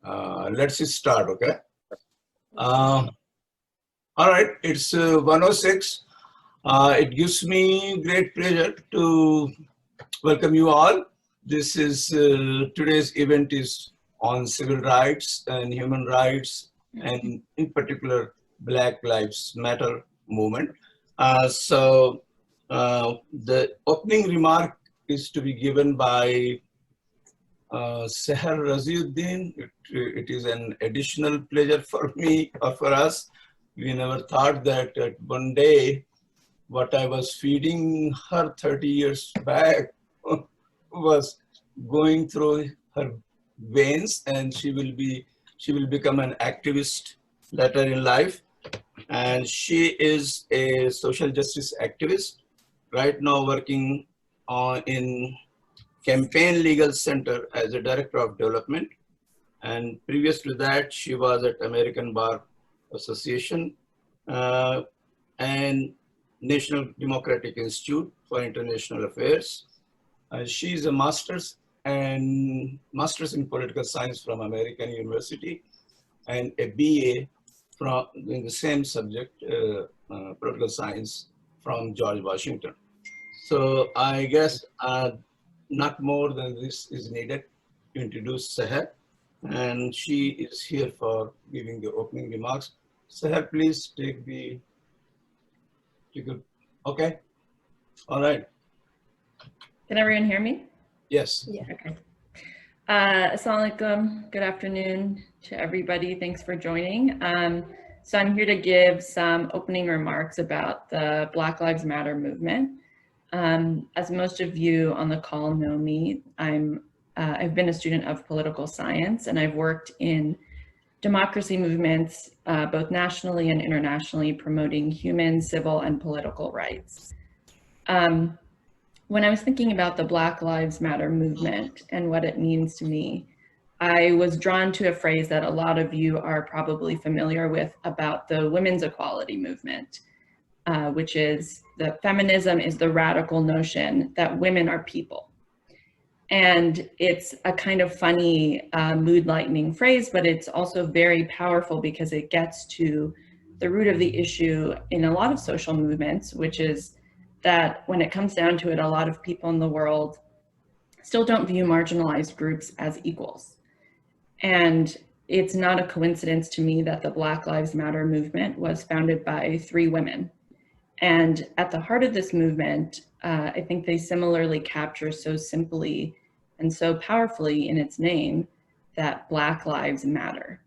Let's start, okay? All right, it's 1:06. It gives me great pleasure to welcome you all. This is today's event is on civil rights and human rights, and in particular, Black Lives Matter movement. The opening remark is to be given by Seher Raziuddin. It is an additional pleasure for me or for us. We never thought that one day what I was feeding her 30 years back was going through her veins, and she will become an activist later in life. And she is a social justice activist right now working in Campaign Legal Center as a Director of Development. And previous to that, she was at American Bar Association and National Democratic Institute for International Affairs. She is a master's in political science from American University and a BA in the same subject, political science, from George Washington. So I guess not more than this is needed to introduce Seher, and she is here for giving the opening remarks. Seher, please take a, okay, all right. Can everyone hear me? Yes. Yeah. Okay. Assalamu alaikum. Good afternoon to everybody. Thanks for joining. So I'm here to give some opening remarks about the Black Lives Matter movement. As most of you on the call know me, I've been a student of political science, and I've worked in democracy movements, both nationally and internationally, promoting human, civil, and political rights. When I was thinking about the Black Lives Matter movement and what it means to me, I was drawn to a phrase that a lot of you are probably familiar with about the women's equality movement, which is that feminism is the radical notion that women are people. And it's a kind of funny, mood-lightening phrase, but it's also very powerful because it gets to the root of the issue in a lot of social movements, which is that when it comes down to it, a lot of people in the world still don't view marginalized groups as equals. And it's not a coincidence to me that the Black Lives Matter movement was founded by 3 women. And at the heart of this movement, I think they similarly capture so simply and so powerfully in its name that Black lives matter.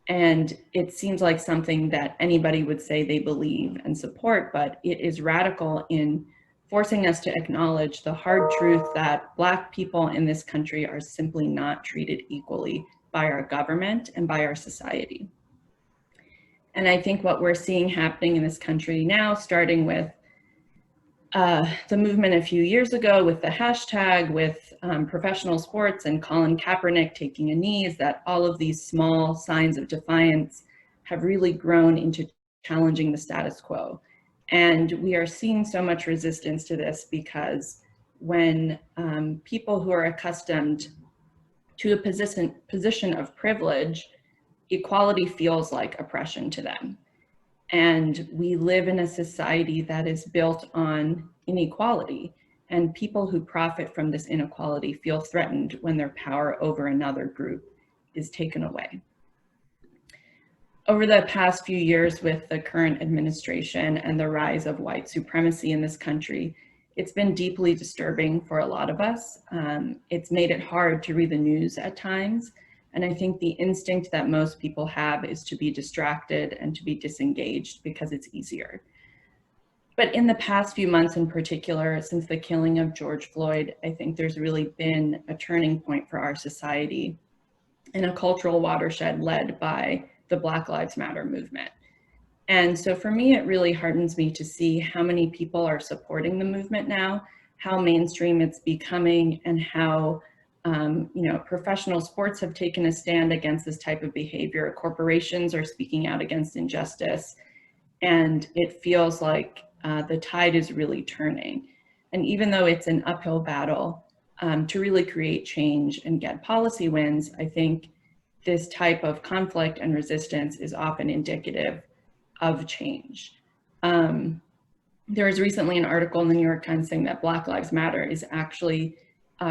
And it seems like something that anybody would say they believe and support, but it is radical in forcing us to acknowledge the hard truth that Black people in this country are simply not treated equally by our government and by our society. And I think what we're seeing happening in this country now, starting with the movement a few years ago with the hashtag, with professional sports and Colin Kaepernick taking a knee, is that all of these small signs of defiance have really grown into challenging the status quo. And we are seeing so much resistance to this because when people who are accustomed to a position of privilege, equality feels like oppression to them. And we live in a society that is built on inequality, and people who profit from this inequality feel threatened when their power over another group is taken away. Over the past few years with the current administration and the rise of white supremacy in this country, it's been deeply disturbing for a lot of us. It's made it hard to read the news at times. And I think the instinct that most people have is to be distracted and to be disengaged because it's easier. But in the past few months in particular, since the killing of George Floyd, I think there's really been a turning point for our society and a cultural watershed led by the Black Lives Matter movement. And so for me, it really heartens me to see how many people are supporting the movement now, how mainstream it's becoming, and how professional sports have taken a stand against this type of behavior. Corporations are speaking out against injustice, and it feels like the tide is really turning. And even though it's an uphill battle to really create change and get policy wins, I think this type of conflict and resistance is often indicative of change. There was recently an article in the New York Times saying that Black Lives Matter is actually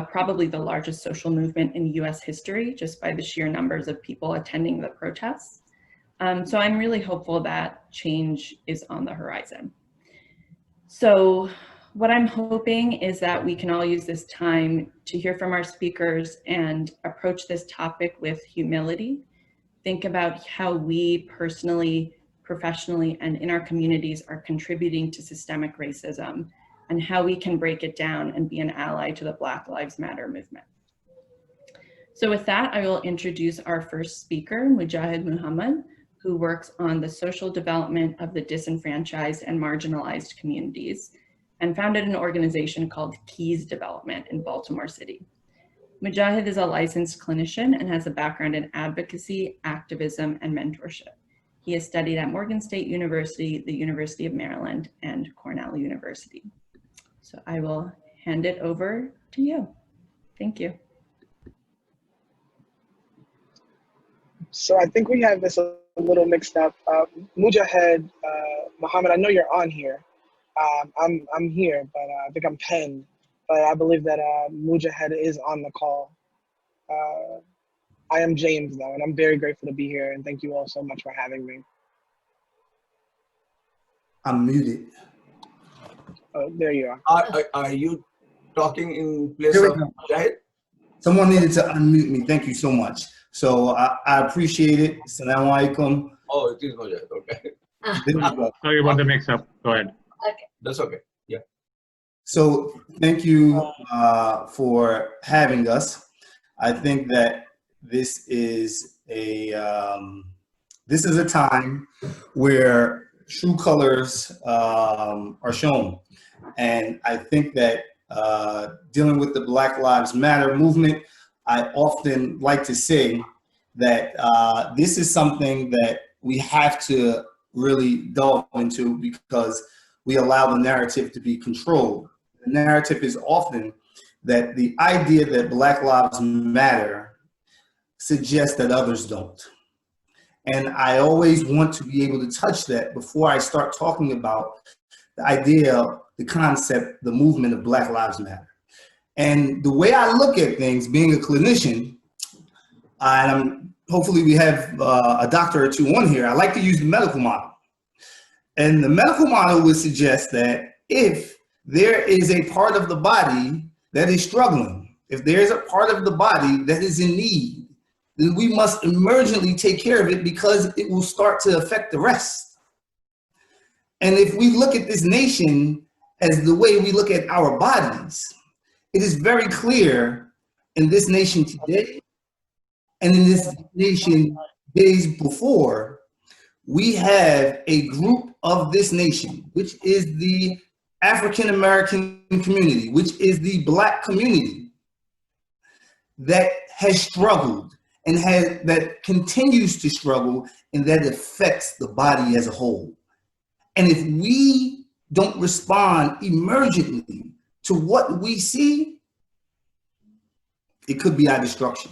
probably the largest social movement in US history, just by the sheer numbers of people attending the protests. So I'm really hopeful that change is on the horizon. So what I'm hoping is that we can all use this time to hear from our speakers and approach this topic with humility. Think about how we personally, professionally, and in our communities are contributing to systemic racism, and how we can break it down and be an ally to the Black Lives Matter movement. So with that, I will introduce our first speaker, Mujahid Muhammad, who works on the social development of the disenfranchised and marginalized communities, and founded an organization called Keys Development in Baltimore City. Mujahid is a licensed clinician and has a background in advocacy, activism, and mentorship. He has studied at Morgan State University, the University of Maryland, and Cornell University. So I will hand it over to you. Thank you. So I think we have this a little mixed up. Mujahid Muhammad, I know you're on here. I'm here, but I think I'm penned. But I believe that Mujahid is on the call. I am James, though, and I'm very grateful to be here. And thank you all so much for having me. I'm muted. Oh, there you are. Are you talking in place of Mujahid? Someone needed to unmute me. Thank you so much. So I appreciate it. Assalamu alaikum. Oh, it is Mujahid. Okay. There we go. Sorry about the mix-up. Go ahead. Okay. That's okay. Yeah. So thank you for having us. I think that this is a time where true colors are shown, and I think that dealing with the Black Lives Matter movement, I often like to say that this is something that we have to really delve into, because we allow the narrative to be controlled. The narrative is often that the idea that Black Lives Matter suggests that others don't. And I always want to be able to touch that before I start talking about the idea, the concept, the movement of Black Lives Matter. And the way I look at things, being a clinician, and hopefully we have a doctor or two on here, I like to use the medical model. And the medical model would suggest that if there is a part of the body that is struggling, if there is a part of the body that is in need, then we must emergently take care of it, because it will start to affect the rest. And if we look at this nation as the way we look at our bodies, it is very clear in this nation today and in this nation days before, we have a group of this nation, which is the African-American community, which is the Black community, that has struggled and that continues to struggle, and that affects the body as a whole. And if we don't respond emergently to what we see, it could be our destruction.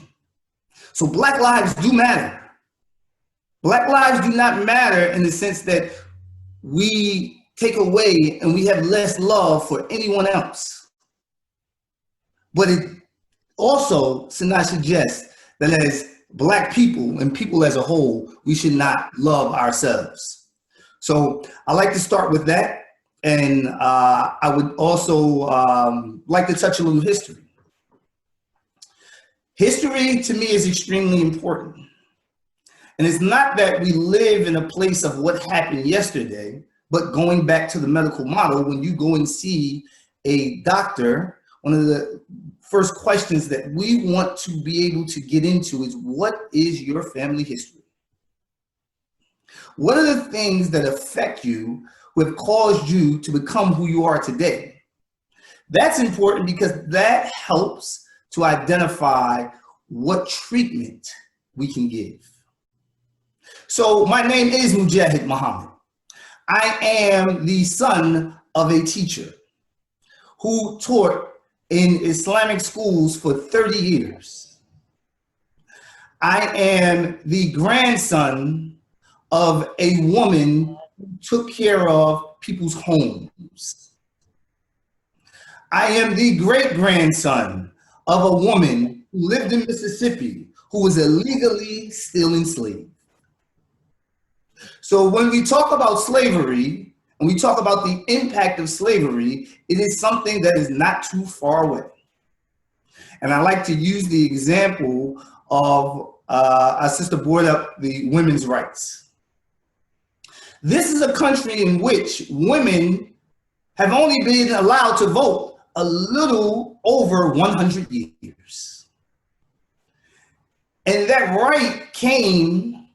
So Black lives do matter. Black lives do not matter in the sense that we take away and we have less love for anyone else. But it also should not suggest that as Black people and people as a whole, we should not love ourselves. So I like to start with that. And I would also like to touch a little history. History to me is extremely important. And it's not that we live in a place of what happened yesterday, but going back to the medical model, when you go and see a doctor, one of the first questions that we want to be able to get into is, what is your family history? What are the things that affect you, who have caused you to become who you are today? That's important, because that helps to identify what treatment we can give. So my name is Mujahid Muhammad. I am the son of a teacher who taught in Islamic schools for 30 years. I am the grandson of a woman who took care of people's homes. I am the great-grandson of a woman who lived in Mississippi who was illegally still enslaved. So when we talk about slavery and we talk about the impact of slavery, it is something that is not too far away. And I like to use the example of our sister brought up the women's rights. This is a country in which women have only been allowed to vote a little over 100 years. And that right came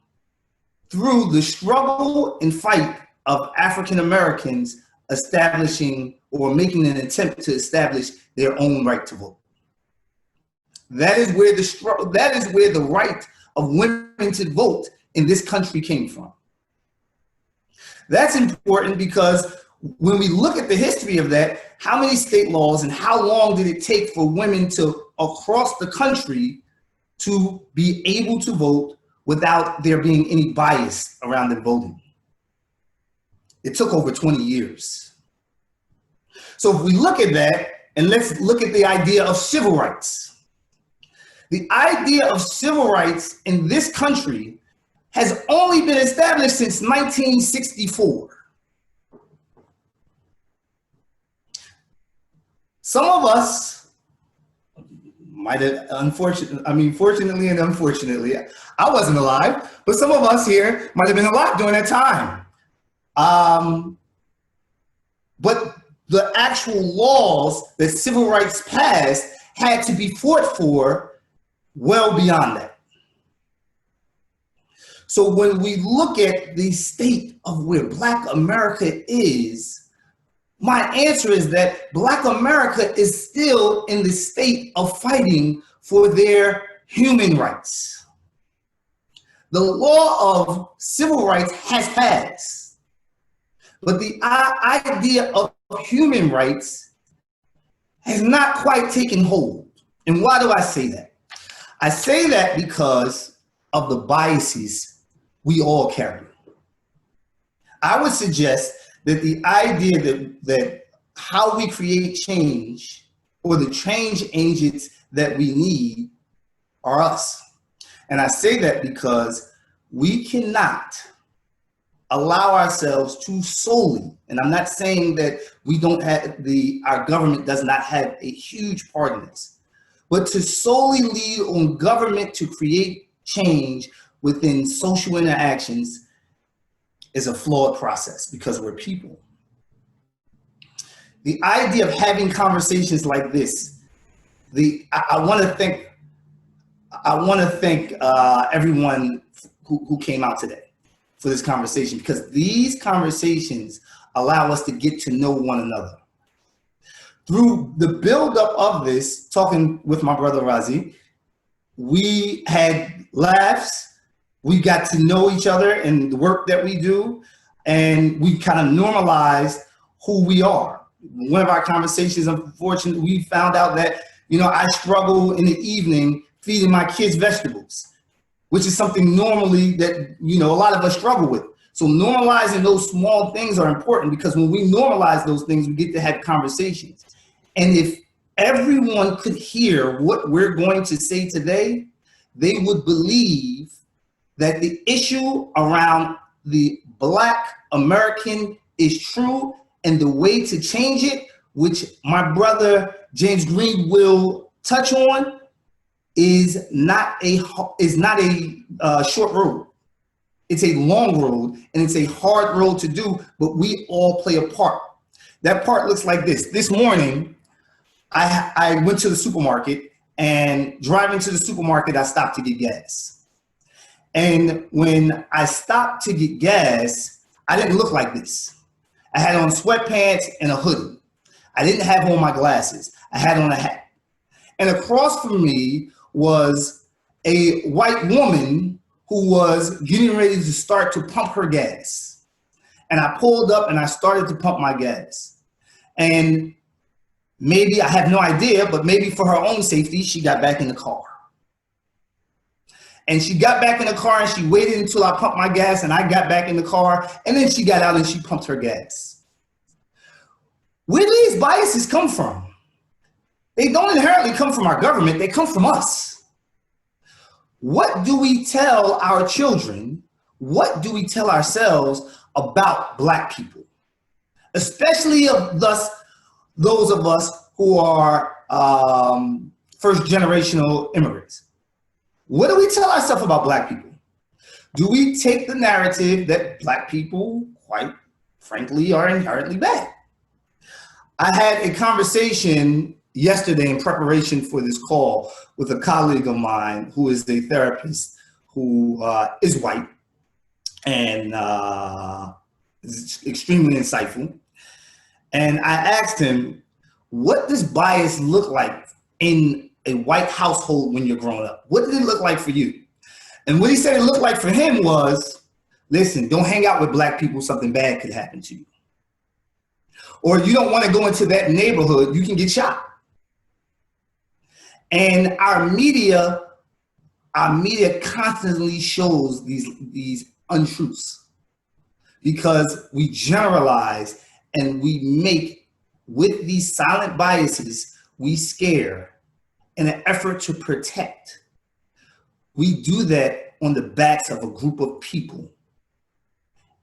through the struggle and fight of African Americans establishing or making an attempt to establish their own right to vote. That is where the right of women to vote in this country came from. That's important because when we look at the history of that, how many state laws and how long did it take for women to across the country to be able to vote without there being any bias around them voting? It took over 20 years. So if we look at that, and let's look at the idea of civil rights. The idea of civil rights in this country has only been established since 1964. Some of us might have, fortunately and unfortunately, I wasn't alive, but some of us here might have been alive during that time. But the actual laws that civil rights passed had to be fought for well beyond that. So when we look at the state of where Black America is, my answer is that Black America is still in the state of fighting for their human rights. The law of civil rights has passed, but the idea of human rights has not quite taken hold. And why do I say that? I say that because of the biases we all carry. I would suggest that the idea that how we create change or the change agents that we need are us. And I say that because we cannot allow ourselves to solely, and I'm not saying that we don't have our government does not have a huge part in this, but to solely lead on government to create change within social interactions is a flawed process because we're people. The idea of having conversations like this, I want to thank everyone who came out today for this conversation, because these conversations allow us to get to know one another. Through the buildup of this, talking with my brother Razi, we had laughs, we got to know each other and the work that we do, and we kind of normalized who we are. One of our conversations, unfortunately, we found out that, I struggle in the evening feeding my kids vegetables, which is something normally that, a lot of us struggle with. So normalizing those small things are important, because when we normalize those things, we get to have conversations. And if everyone could hear what we're going to say today, they would believe that the issue around the Black American is true, and the way to change it, which my brother James Green will touch on, is not a short road. It's a long road, and it's a hard road to do, but we all play a part. That part looks like this. This morning, I went to the supermarket, and driving to the supermarket, I stopped to get gas. And when I stopped to get gas, I didn't look like this. I had on sweatpants and a hoodie. I didn't have on my glasses. I had on a hat. And across from me was a white woman who was getting ready to start to pump her gas. And I pulled up and I started to pump my gas. And maybe, I have no idea, but maybe for her own safety, she got back in the car. And she got back in the car and she waited until I pumped my gas and I got back in the car, and then she got out and she pumped her gas. Where do these biases come from? They don't inherently come from our government, they come from us. What do we tell our children? What do we tell ourselves about Black people? Especially those of us who are first generational immigrants. What do we tell ourselves about Black people? Do we take the narrative that Black people, quite frankly, are inherently bad? I had a conversation yesterday in preparation for this call with a colleague of mine who is a therapist who is white and is extremely insightful. And I asked him, what does bias look like in a white household when you're growing up? What did it look like for you? And what he said it looked like for him was, listen, don't hang out with Black people, something bad could happen to you. Or you don't want to go into that neighborhood, you can get shot. And our media constantly shows these untruths because we generalize and we make, with these silent biases, we scare in an effort to protect. We do that on the backs of a group of people.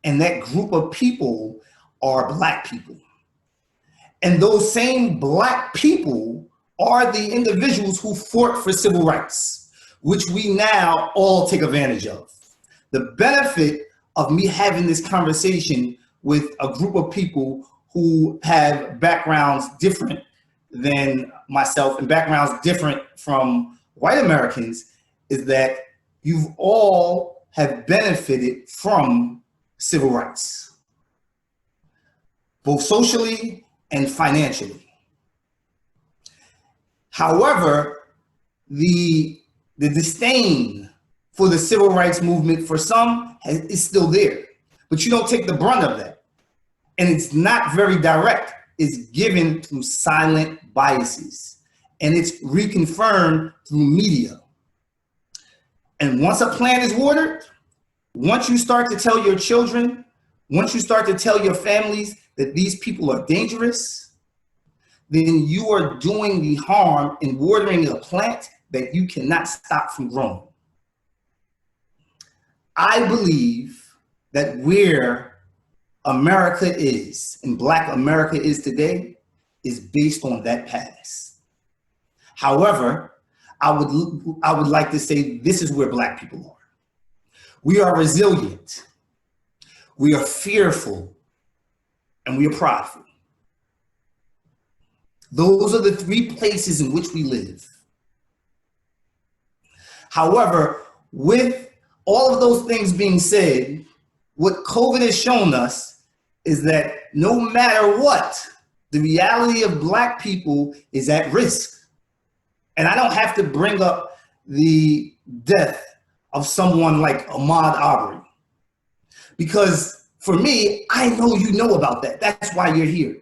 And that group of people are Black people. And those same Black people are the individuals who fought for civil rights, which we now all take advantage of. The benefit of me having this conversation with a group of people who have backgrounds different than myself and backgrounds different from white Americans is that you've all have benefited from civil rights, both socially and financially. However, the disdain for the civil rights movement for some is still there, but you don't take the brunt of that. And it's not very direct. It's given through silent biases, and it's reconfirmed through media. And once a plant is watered, once you start to tell your children, once you start to tell your families that these people are dangerous, then you are doing the harm in watering a plant that you cannot stop from growing. I believe that where America is, and Black America is today, is based on that past. However, I would like to say this is where Black people are. We are resilient, we are fearful, and we are prideful. Those are the three places in which we live. However, with all of those things being said, what COVID has shown us is that no matter what, the reality of Black people is at risk. And I don't have to bring up the death of someone like Ahmaud Arbery, because for me, I know you know about that. That's why you're here.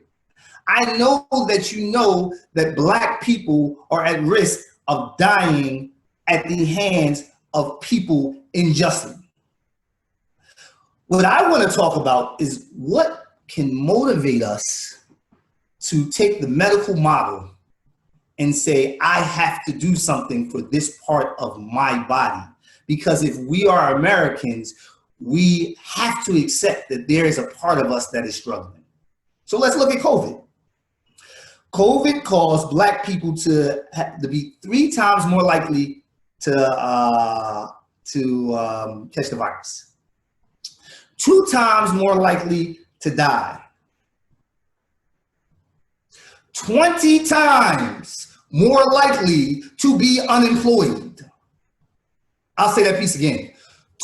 I know that you know that Black people are at risk of dying at the hands of people unjustly. What I want to talk about is what can motivate us to take the medical model and say, I have to do something for this part of my body. Because if we are Americans, we have to accept that there is a part of us that is struggling. So let's look at COVID. COVID caused Black people to be 3 times more likely to catch the virus, 2 times more likely to die, 20 times more likely to be unemployed. I'll say that piece again.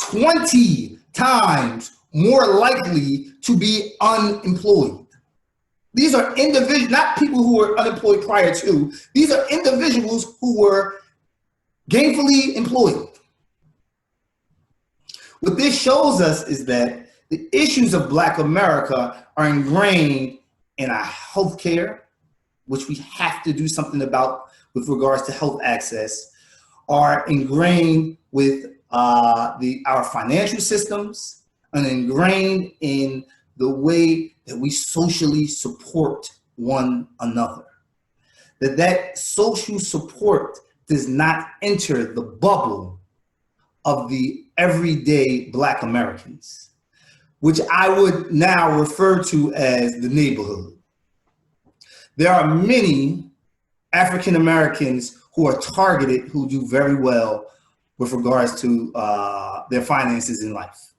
20 times more likely to be unemployed. These are individuals, not people who were unemployed prior to. These are individuals who were gainfully employed. What this shows us is that the issues of Black America are ingrained in our healthcare, which we have to do something about with regards to health access, are ingrained with our financial systems and ingrained in the way that we socially support one another. That social support does not enter the bubble of the everyday Black Americans, which I would now refer to as the neighborhood. There are many African Americans who are targeted who do very well with regards to their finances in life.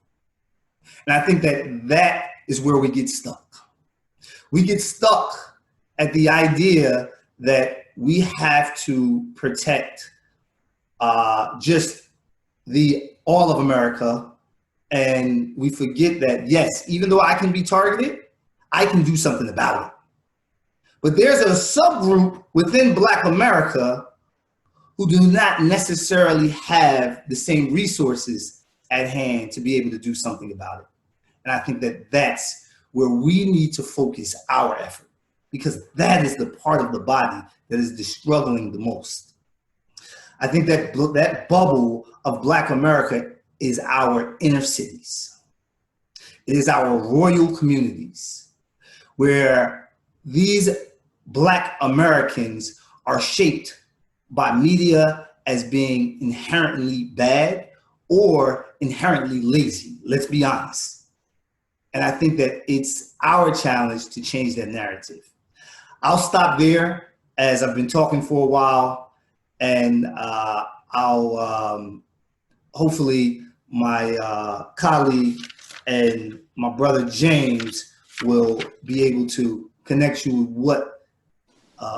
And I think that is where we get stuck. We get stuck at the idea that we have to protect just all of America, and we forget that, yes, even though I can be targeted, I can do something about it. But there's a subgroup within Black America who do not necessarily have the same resources at hand to be able to do something about it. And I think that that's where we need to focus our effort, because that is the part of the body that is struggling the most. I think that that bubble of Black America is our inner cities. It is our royal communities where these Black Americans are shaped by media as being inherently bad or inherently lazy. Let's be honest. And I think that it's our challenge to change that narrative. I'll stop there, as I've been talking for a while, and I'll hopefully my colleague and my brother James will be able to connect you with what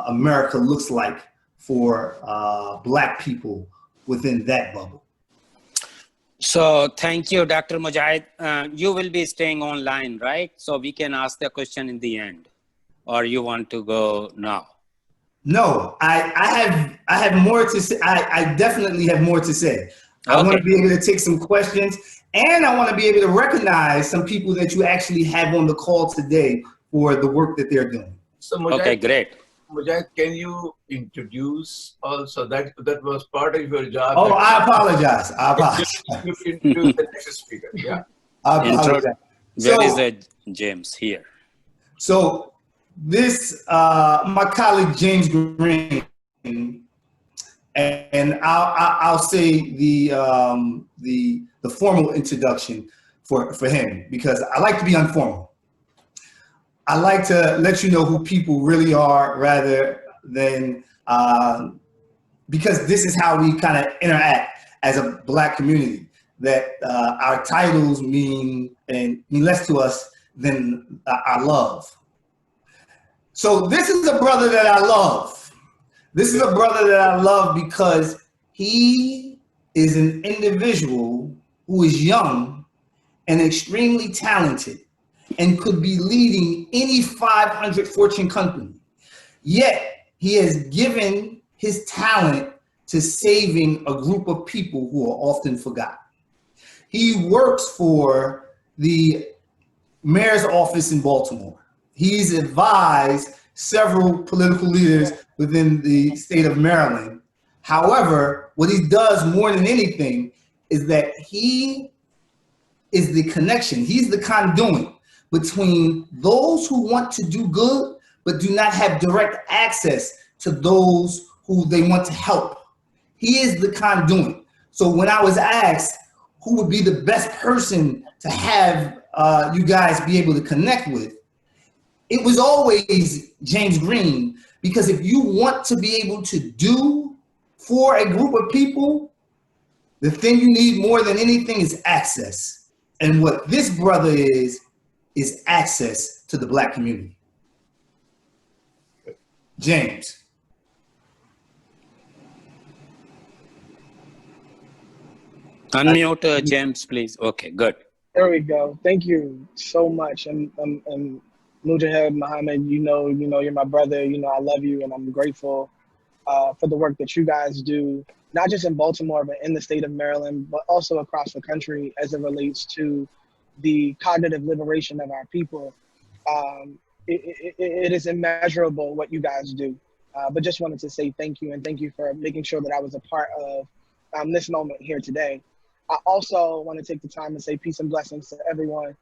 America looks like for Black people within that bubble. So thank you, Dr. Mujahid. You will be staying online, right? So we can ask the question in the end, or you want to go now? No, I have more to say. I definitely have more to say. I Okay. want to be able to take some questions, and I want to be able to recognize some people that you actually have on the call today for the work that they're doing. So Mujahid, Okay, great. Mujahid, can you introduce also that was part of your job? Oh, I apologize. I apologize. You introduce the next speaker. Yeah. I apologize. Where is James here? So this, my colleague James Green, and I'll say the formal introduction for him, because I like to be informal. I like to let you know who people really are, rather than because this is how we kind of interact as a Black community. That our titles mean less to us than our love. So this is a brother that I love. This is a brother that I love because he is an individual who is young and extremely talented and could be leading any 500 Fortune company. Yet he has given his talent to saving a group of people who are often forgotten. He works for the mayor's office in Baltimore. He's advised several political leaders within the state of Maryland. However, what he does more than anything is that he is the connection. He's the conduit between those who want to do good but do not have direct access to those who they want to help. He is the conduit. So when I was asked who would be the best person to have you guys be able to connect with, it was always James Green, because if you want to be able to do for a group of people, the thing you need more than anything is access. And what this brother is access to the Black community. James. Unmute James, please. Okay, good. There we go. Thank you so much. And Mujahid, Muhammad, you know, you're my brother. You know, I love you, and I'm grateful for the work that you guys do, not just in Baltimore, but in the state of Maryland, but also across the country as it relates to the cognitive liberation of our people. It is immeasurable what you guys do. But just wanted to say thank you, and thank you for making sure that I was a part of this moment here today. I also want to take the time to say peace and blessings to everyone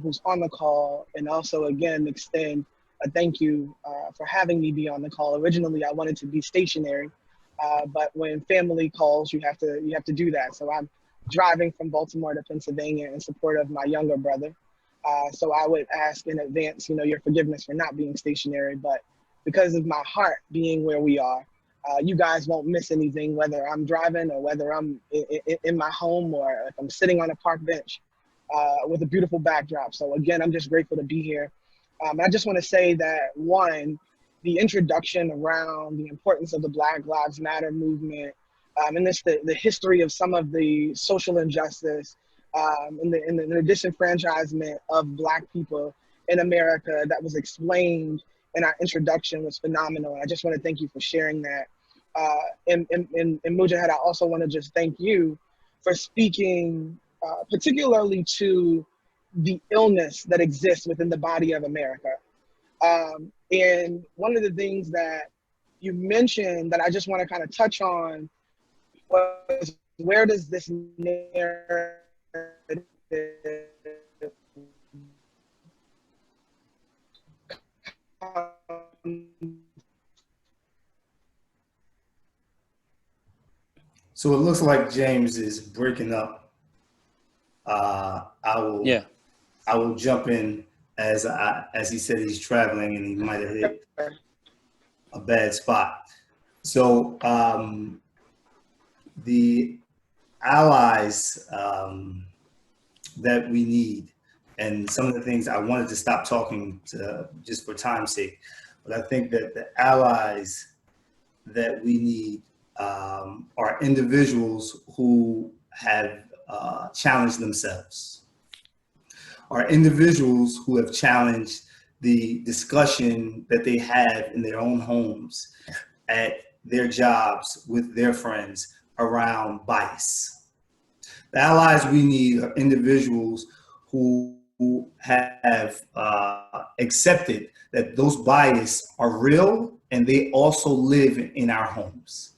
who's on the call, and also again extend a thank you for having me be on the call. Originally, I wanted to be stationary, but when family calls, you have to do that. So I'm driving from Baltimore to Pennsylvania in support of my younger brother. So I would ask in advance, your forgiveness for not being stationary, but because of my heart being where we are, you guys won't miss anything, whether I'm driving or whether I'm in my home or if I'm sitting on a park bench with a beautiful backdrop. So again, I'm just grateful to be here. I just want to say that, one, the introduction around the importance of the Black Lives Matter movement, and the history of some of the social injustice and the disenfranchisement of Black people in America that was explained in our introduction was phenomenal. I just want to thank you for sharing that. And Mujahid, I also want to just thank you for speaking particularly to the illness that exists within the body of America. And one of the things that you mentioned that I just want to kind of touch on was, where does this narrative So it looks like James is breaking up. I will jump in as he said he's traveling and he might have hit a bad spot. So the allies that we need, and some of the things I wanted to stop talking to just for time's sake, but I think that the allies that we need are individuals who have challenged themselves, are individuals who have challenged the discussion that they have in their own homes, at their jobs, with their friends around bias. The allies we need are individuals who have accepted that those bias are real and they also live in our homes.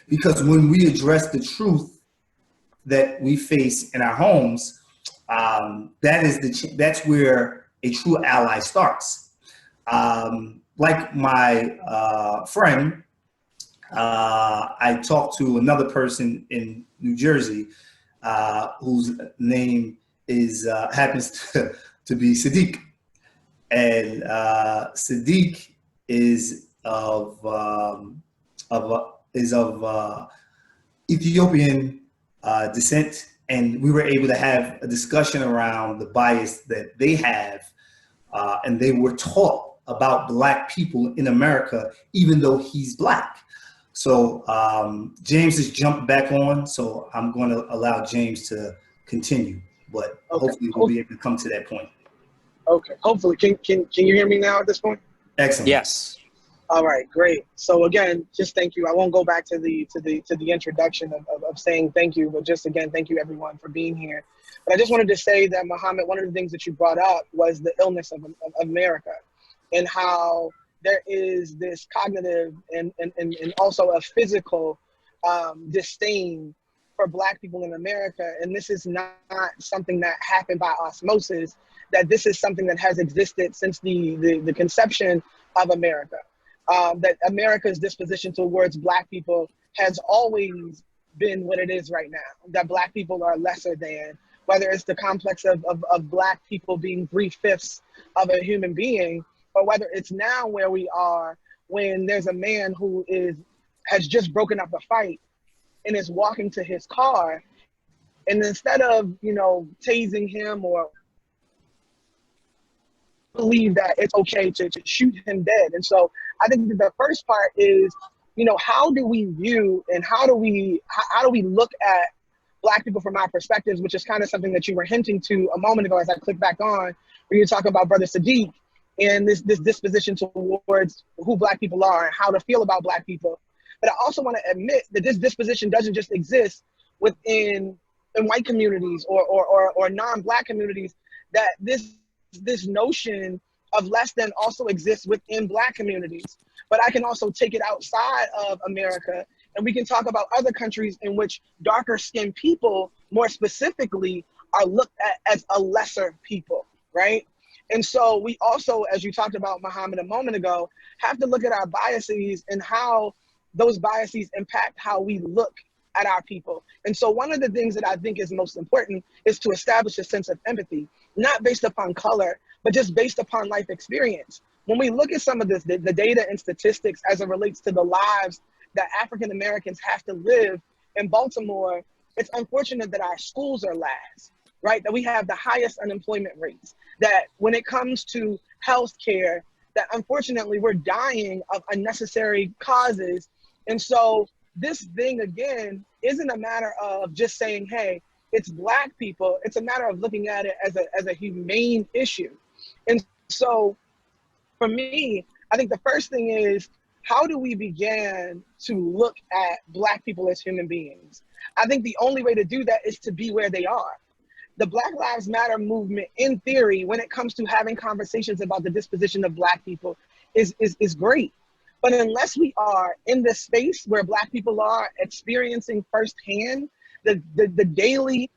Because when we address the truth that we face in our homes, that's where a true ally starts. Like my friend, I talked to another person in New Jersey whose name is happens to be Sadiq, and Sadiq is of Ethiopian descent, and we were able to have a discussion around the bias that they have, and they were taught about Black people in America, even though he's Black. So James has jumped back on, so I'm going to allow James to continue, but hopefully we'll be able to come to that point. Okay, hopefully. Can you hear me now at this point? Excellent. Yes. All right, great. So again, just thank you. I won't go back to the introduction of saying thank you, but just again, thank you everyone for being here. But I just wanted to say that, Muhammad, one of the things that you brought up was the illness of America, and how there is this cognitive and also a physical disdain for Black people in America. And this is not something that happened by osmosis, that this is something that has existed since the conception of America. That America's disposition towards Black people has always been what it is right now, that Black people are lesser than, whether it's the complex of Black people being 3/5 of a human being, or whether it's now where we are when there's a man who has just broken up a fight and is walking to his car, and instead of tasing him or believe that it's okay to shoot him dead. And so I think that the first part is, how do we view and how do we look at Black people from our perspectives, which is kind of something that you were hinting to a moment ago as I clicked back on, where you talk about Brother Sadiq and this disposition towards who Black people are and how to feel about Black people. But I also want to admit that this disposition doesn't just exist in white communities or non-Black communities, that this notion of less than also exists within Black communities. But I can also take it outside of America And we can talk about other countries in which darker skinned people, more specifically, are looked at as a lesser people, right? And so we also, as you talked about, Muhammad, a moment ago, have to look at our biases and how those biases impact how we look at our people. And so one of the things that I think is most important is to establish a sense of empathy, not based upon color, but just based upon life experience. When we look at some of this, the data and statistics as it relates to the lives that African Americans have to live in Baltimore, it's unfortunate that our schools are last, right? That we have the highest unemployment rates, that when it comes to healthcare, that unfortunately we're dying of unnecessary causes. And so this thing, again, isn't a matter of just saying, hey, it's Black people. It's a matter of looking at it as a humane issue. And so for me, I think the first thing is, how do we begin to look at Black people as human beings? I think the only way to do that is to be where they are. The Black Lives Matter movement, in theory, when it comes to having conversations about the disposition of Black people, is great. But unless we are in the space where Black people are experiencing firsthand the daily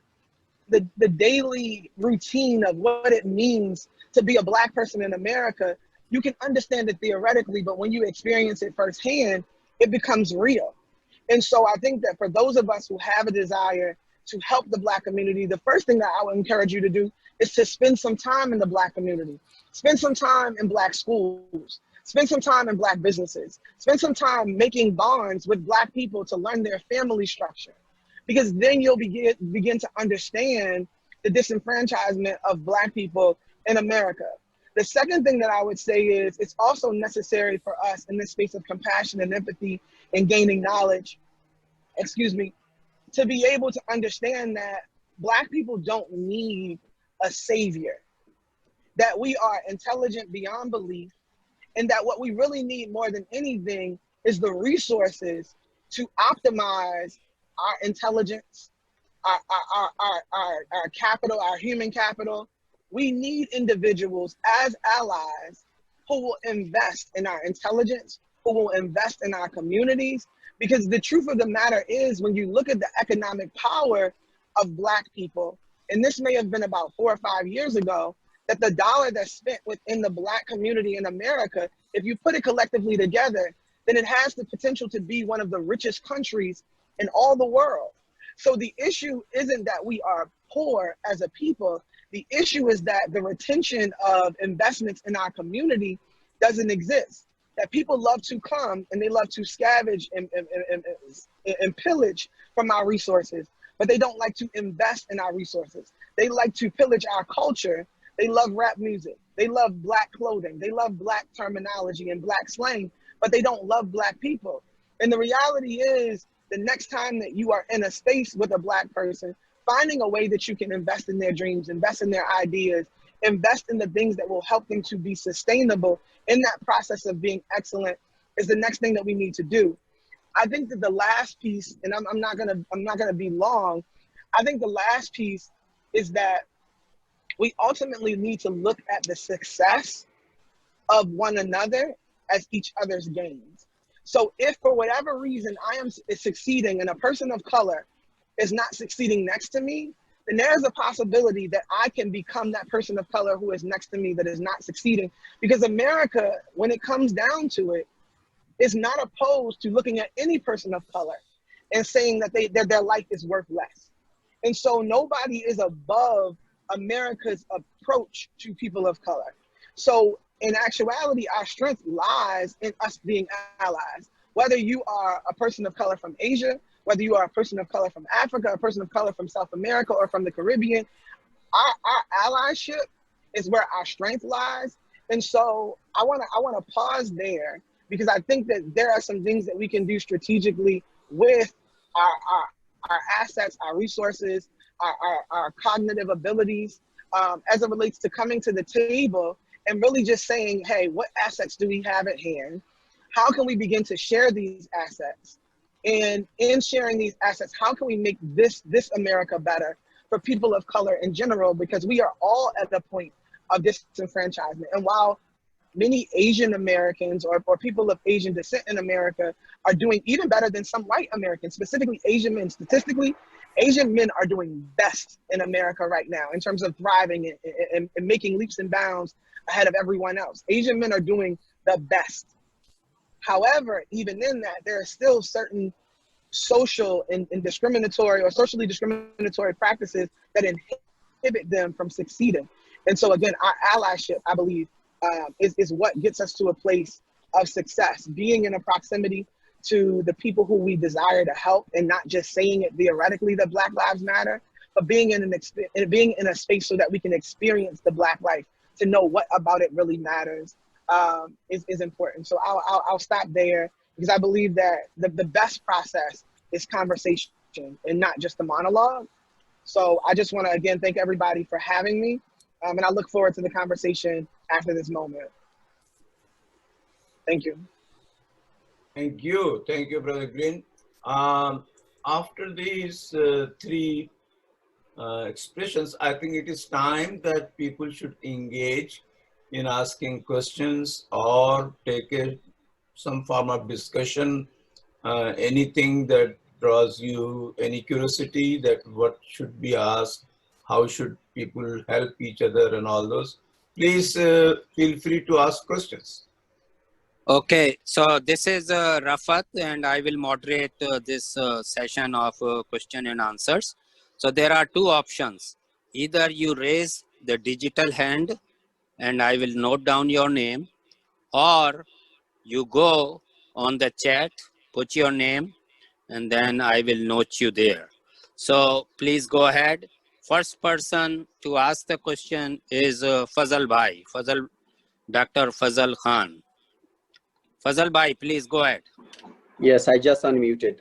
routine of what it means to be a Black person in America, you can understand it theoretically, but when you experience it firsthand, it becomes real. And so I think that for those of us who have a desire to help the Black community, the first thing that I would encourage you to do is to spend some time in the Black community. Spend some time in Black schools. Spend some time in Black businesses. Spend some time making bonds with Black people to learn their family structure. Because then you'll begin to understand the disenfranchisement of Black people in America. The second thing that I would say is, it's also necessary for us in this space of compassion and empathy and gaining knowledge, to be able to understand that Black people don't need a savior, that we are intelligent beyond belief, and that what we really need more than anything is the resources to optimize our intelligence, our capital, our human capital. We need individuals as allies who will invest in our intelligence, who will invest in our communities, because the truth of the matter is, when you look at the economic power of Black people, and this may have been about 4 or 5 years ago, that the dollar that's spent within the Black community in America, if you put it collectively together, then it has the potential to be one of the richest countries in all the world. So the issue isn't that we are poor as a people. The issue is that the retention of investments in our community doesn't exist. That people love to come and they love to scavenge and pillage from our resources, but they don't like to invest in our resources. They like to pillage our culture. They love rap music. They love Black clothing. They love Black terminology and Black slang, but they don't love Black people. And the reality is, the next time that you are in a space with a Black person, finding a way that you can invest in their dreams, invest in their ideas, invest in the things that will help them to be sustainable in that process of being excellent is the next thing that we need to do. I think that the last piece, and I'm not gonna be long, I think the last piece is that we ultimately need to look at the success of one another as each other's gains. So if for whatever reason I am succeeding and a person of color is not succeeding next to me, then there's a possibility that I can become that person of color who is next to me that is not succeeding. Because America, when it comes down to it, is not opposed to looking at any person of color and saying that their life is worth less. And so nobody is above America's approach to people of color. So in actuality, our strength lies in us being allies. Whether you are a person of color from Asia, whether you are a person of color from Africa, a person of color from South America, or from the Caribbean, our allyship is where our strength lies. And so I wanna pause there, because I think that there are some things that we can do strategically with our assets, our resources, our cognitive abilities, as it relates to coming to the table and really just saying, hey, what assets do we have at hand? How can we begin to share these assets? And in sharing these assets, how can we make this America better for people of color in general? Because we are all at the point of disenfranchisement. And while many Asian Americans or people of Asian descent in America are doing even better than some white Americans, specifically Asian men. Statistically, Asian men are doing best in America right now in terms of thriving and making leaps and bounds ahead of everyone else. Asian men are doing the best. However, even in that, there are still certain social and discriminatory or socially discriminatory practices that inhibit them from succeeding. And so again, our allyship, I believe, is what gets us to a place of success. Being in a proximity to the people who we desire to help, and not just saying it theoretically that Black Lives Matter, but being in a space so that we can experience the Black life, to know what about it really matters, is important. So I'll stop there, because I believe that the best process is conversation and not just a monologue. So I just want to again thank everybody for having me, and I look forward to the conversation after this moment. Thank you. Thank you, Brother Green. After these three expressions, I think it is time that people should engage in asking questions or take some form of discussion, anything that draws you any curiosity, that what should be asked, how should people help each other and all those. Please feel free to ask questions. Okay, so this is Rafat, and I will moderate this session of question and answers. So there are two options. Either you raise the digital hand and I will note down your name, or you go on the chat, put your name, and then I will note you there. So please go ahead. First person to ask the question is Fazal Bhai, Dr. Fazal Khan. Fazal Bhai, please go ahead. Yes, I just unmuted.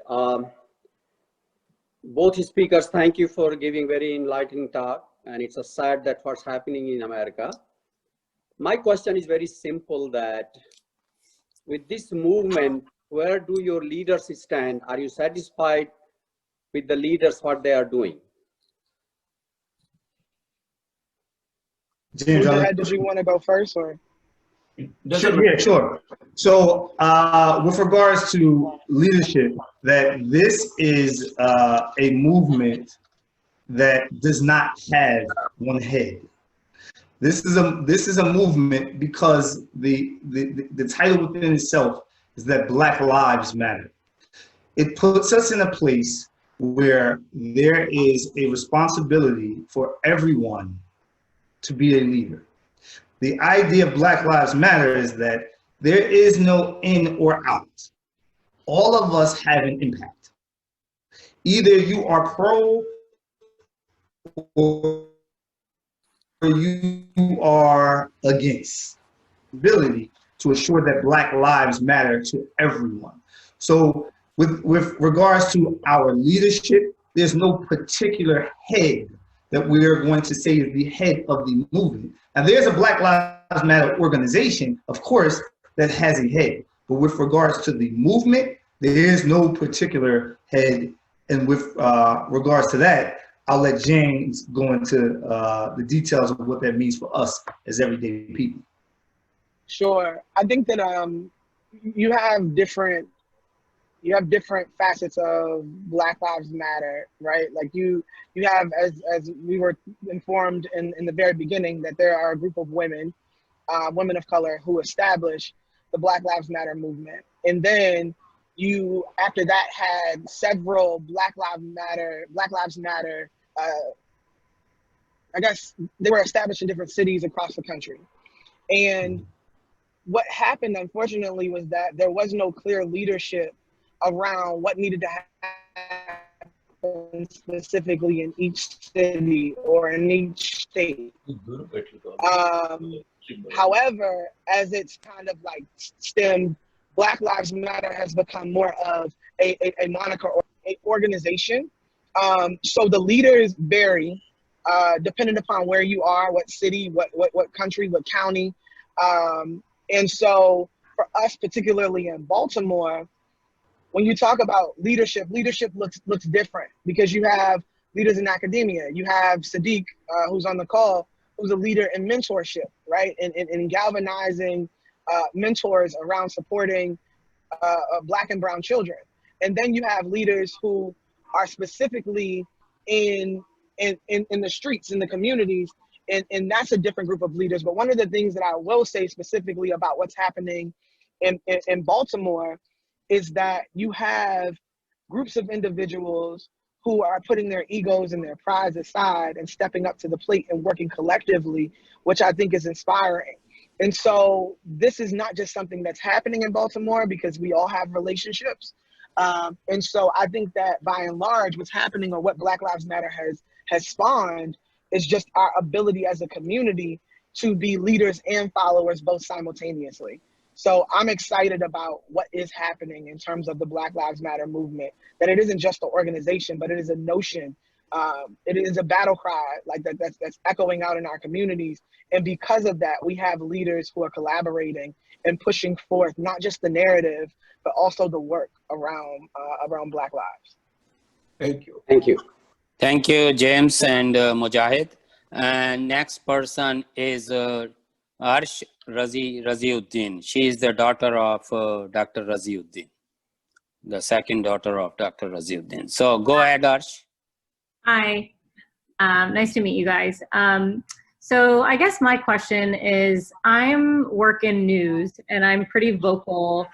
Both speakers, thank you for giving very enlightening talk, and it's a sad that what's happening in America. My question is very simple, that with this movement, where do your leaders stand? Are you satisfied with the leaders, what they are doing? James, Did you want to go first, or? Sure, yeah, sure. So with regards to leadership, that this is a movement that does not have one head. This is a movement because the title within itself is that Black Lives Matter. It puts us in a place where there is a responsibility for everyone to be a leader. The idea of Black Lives Matter is that there is no in or out. All of us have an impact. Either you are pro or you are against. Ability to assure that Black lives matter to everyone. So with regards to our leadership, there's no particular head that we are going to say is the head of the movement. And there's a Black Lives Matter organization, of course, that has a head. But with regards to the movement, there is no particular head. And with regards to that, I'll let James go into the details of what that means for us as everyday people. Sure. I think that you have different facets of Black Lives Matter, right? Like you have, as we were informed in the very beginning, that there are a group of women of color who established the Black Lives Matter movement. And then you, after that, had several Black Lives Matter, I guess they were established in different cities across the country. And what happened, unfortunately, was that there was no clear leadership around what needed to happen specifically in each city or in each state. However, as it's kind of like stemmed, Black Lives Matter has become more of a moniker or an organization. So the leaders vary depending upon where you are, what city, what country, what county. And so for us, particularly in Baltimore, when you talk about leadership looks different, because you have leaders in academia. You have Sadiq, who's on the call, who's a leader in mentorship, right? And galvanizing mentors around supporting Black and brown children. And then you have leaders who are specifically in the streets, in the communities, and that's a different group of leaders. But one of the things that I will say specifically about what's happening in Baltimore is that you have groups of individuals who are putting their egos and their prides aside and stepping up to the plate and working collectively, which I think is inspiring. And so this is not just something that's happening in Baltimore, because we all have relationships. And so I think that by and large, what's happening, or what Black Lives Matter has spawned, is just our ability as a community to be leaders and followers both simultaneously. So I'm excited about what is happening in terms of the Black Lives Matter movement, that it isn't just an organization, but it is a notion. It is a battle cry like that's echoing out in our communities. And because of that, we have leaders who are collaborating and pushing forth not just the narrative, but also the work around Black lives. Thank you. Thank you. Thank you, James and Mujahid. And next person is Arsh Raziuddin. She is the daughter of Dr. Raziuddin, the second daughter of Dr. Raziuddin. So go ahead, Arsh. Hi, nice to meet you guys. So I guess my question is, I'm working news and I'm pretty vocal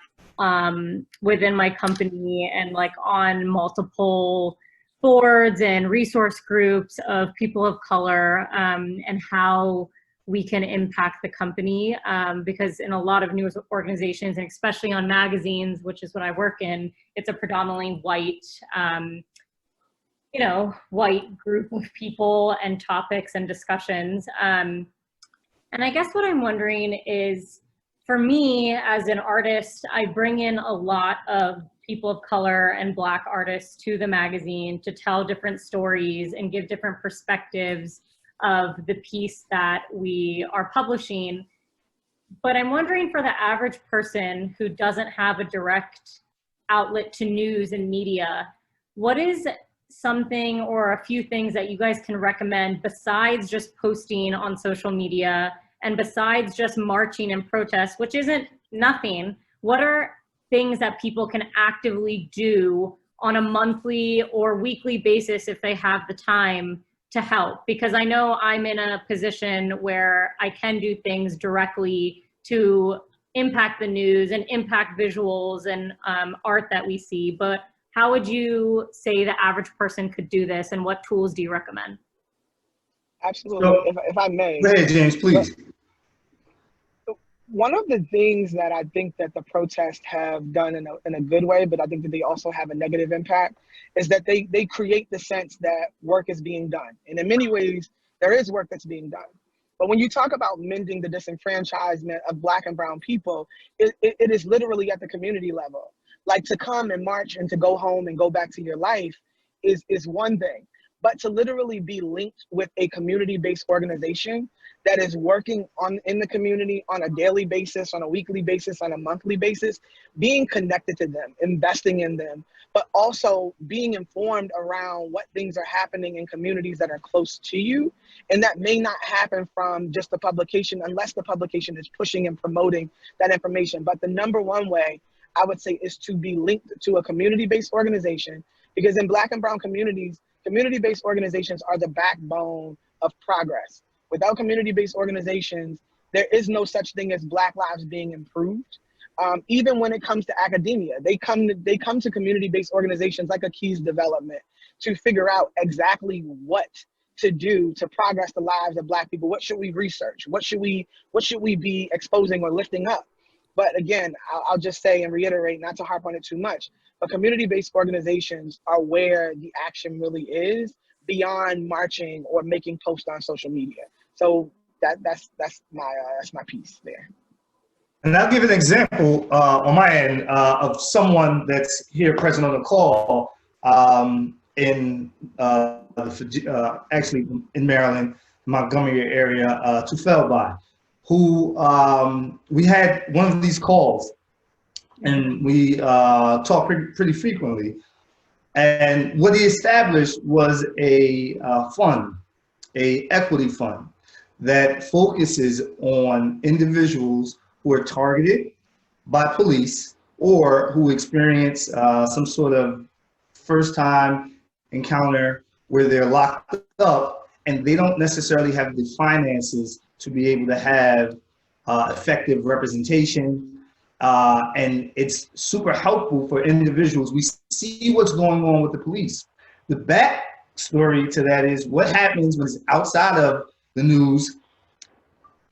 within my company and like on multiple boards and resource groups of people of color, and how we can impact the company, because in a lot of news organizations, and especially on magazines, which is what I work in, it's a predominantly white, white group of people and topics and discussions. And I guess what I'm wondering is, for me as an artist, I bring in a lot of people of color and Black artists to the magazine to tell different stories and give different perspectives of the piece that we are publishing. But I'm wondering, for the average person who doesn't have a direct outlet to news and media, what is something or a few things that you guys can recommend besides just posting on social media and besides just marching and protest, which isn't nothing? What are things that people can actively do on a monthly or weekly basis if they have the time to help? Because I know I'm in a position where I can do things directly to impact the news and impact visuals and art that we see, but how would you say the average person could do this, and what tools do you recommend? Absolutely. So, if I may. Go ahead, James, please. One of the things that I think that the protests have done in a good way, but I think that they also have a negative impact, is that they create the sense that work is being done. And in many ways, there is work that's being done. But when you talk about mending the disenfranchisement of Black and brown people, it is literally at the community level. Like, to come and march and to go home and go back to your life is one thing. But to literally be linked with a community-based organization that is working in the community on a daily basis, on a weekly basis, on a monthly basis, being connected to them, investing in them, but also being informed around what things are happening in communities that are close to you. And that may not happen from just the publication, unless the publication is pushing and promoting that information. But the number one way, I would say, is to be linked to a community-based organization, because in Black and brown communities, community-based organizations are the backbone of progress. Without community-based organizations, there is no such thing as Black lives being improved. Even when it comes to academia, they come to community-based organizations like Keys Development to figure out exactly what to do to progress the lives of Black people. What should we research? What should we be exposing or lifting up? But again, I'll just say and reiterate, not to harp on it too much, but community-based organizations are where the action really is, beyond marching or making posts on social media. So that's my piece there. And I'll give an example on my end of someone that's here present on the call actually in Maryland, Montgomery area, Tufelbai, who we had one of these calls, and we talked pretty frequently. And what he established was a fund, a equity fund, that focuses on individuals who are targeted by police or who experience some sort of first-time encounter where they're locked up and they don't necessarily have the finances to be able to have effective representation. And it's super helpful for individuals. We see what's going on with the police. The backstory to that is what happens when it's outside of the news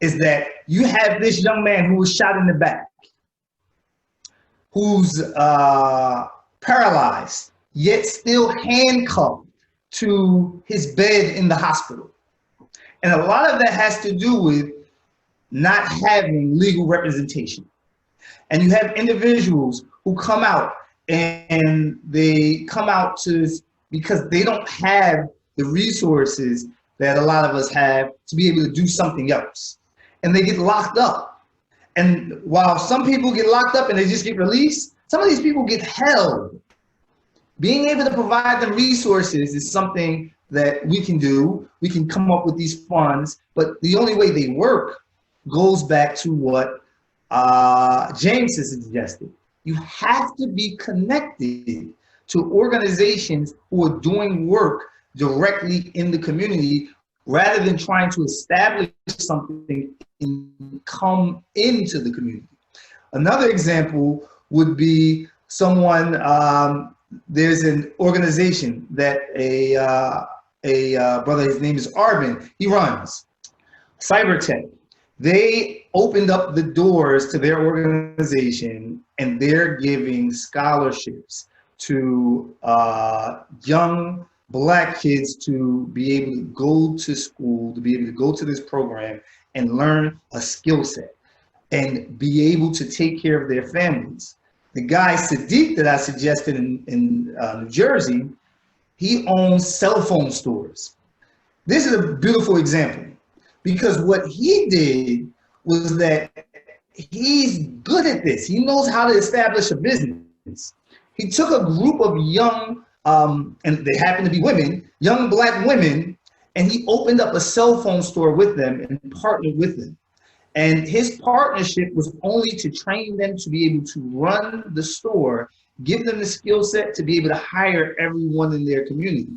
is that you have this young man who was shot in the back, who's paralyzed, yet still handcuffed to his bed in the hospital. And a lot of that has to do with not having legal representation. And you have individuals who come out and they come out because they don't have the resources that a lot of us have to be able to do something else. And they get locked up. And while some people get locked up and they just get released, some of these people get held. Being able to provide them resources is something that we can do. We can come up with these funds, but the only way they work goes back to what James has suggested. You have to be connected to organizations who are doing work directly in the community rather than trying to establish something and come into the community. Another example would be someone, there's an organization that a brother, his name is Arvin, he runs, Cybertech. They opened up the doors to their organization and they're giving scholarships to young Black kids to be able to go to school, to be able to go to this program and learn a skill set and be able to take care of their families. The guy, Sadiq, that I suggested in New Jersey, he owns cell phone stores. This is a beautiful example because what he did was that he's good at this. He knows how to establish a business. He took a group of young, and they happen to be women, young Black women, and he opened up a cell phone store with them and partnered with them. And his partnership was only to train them to be able to run the store, give them the skill set to be able to hire everyone in their community.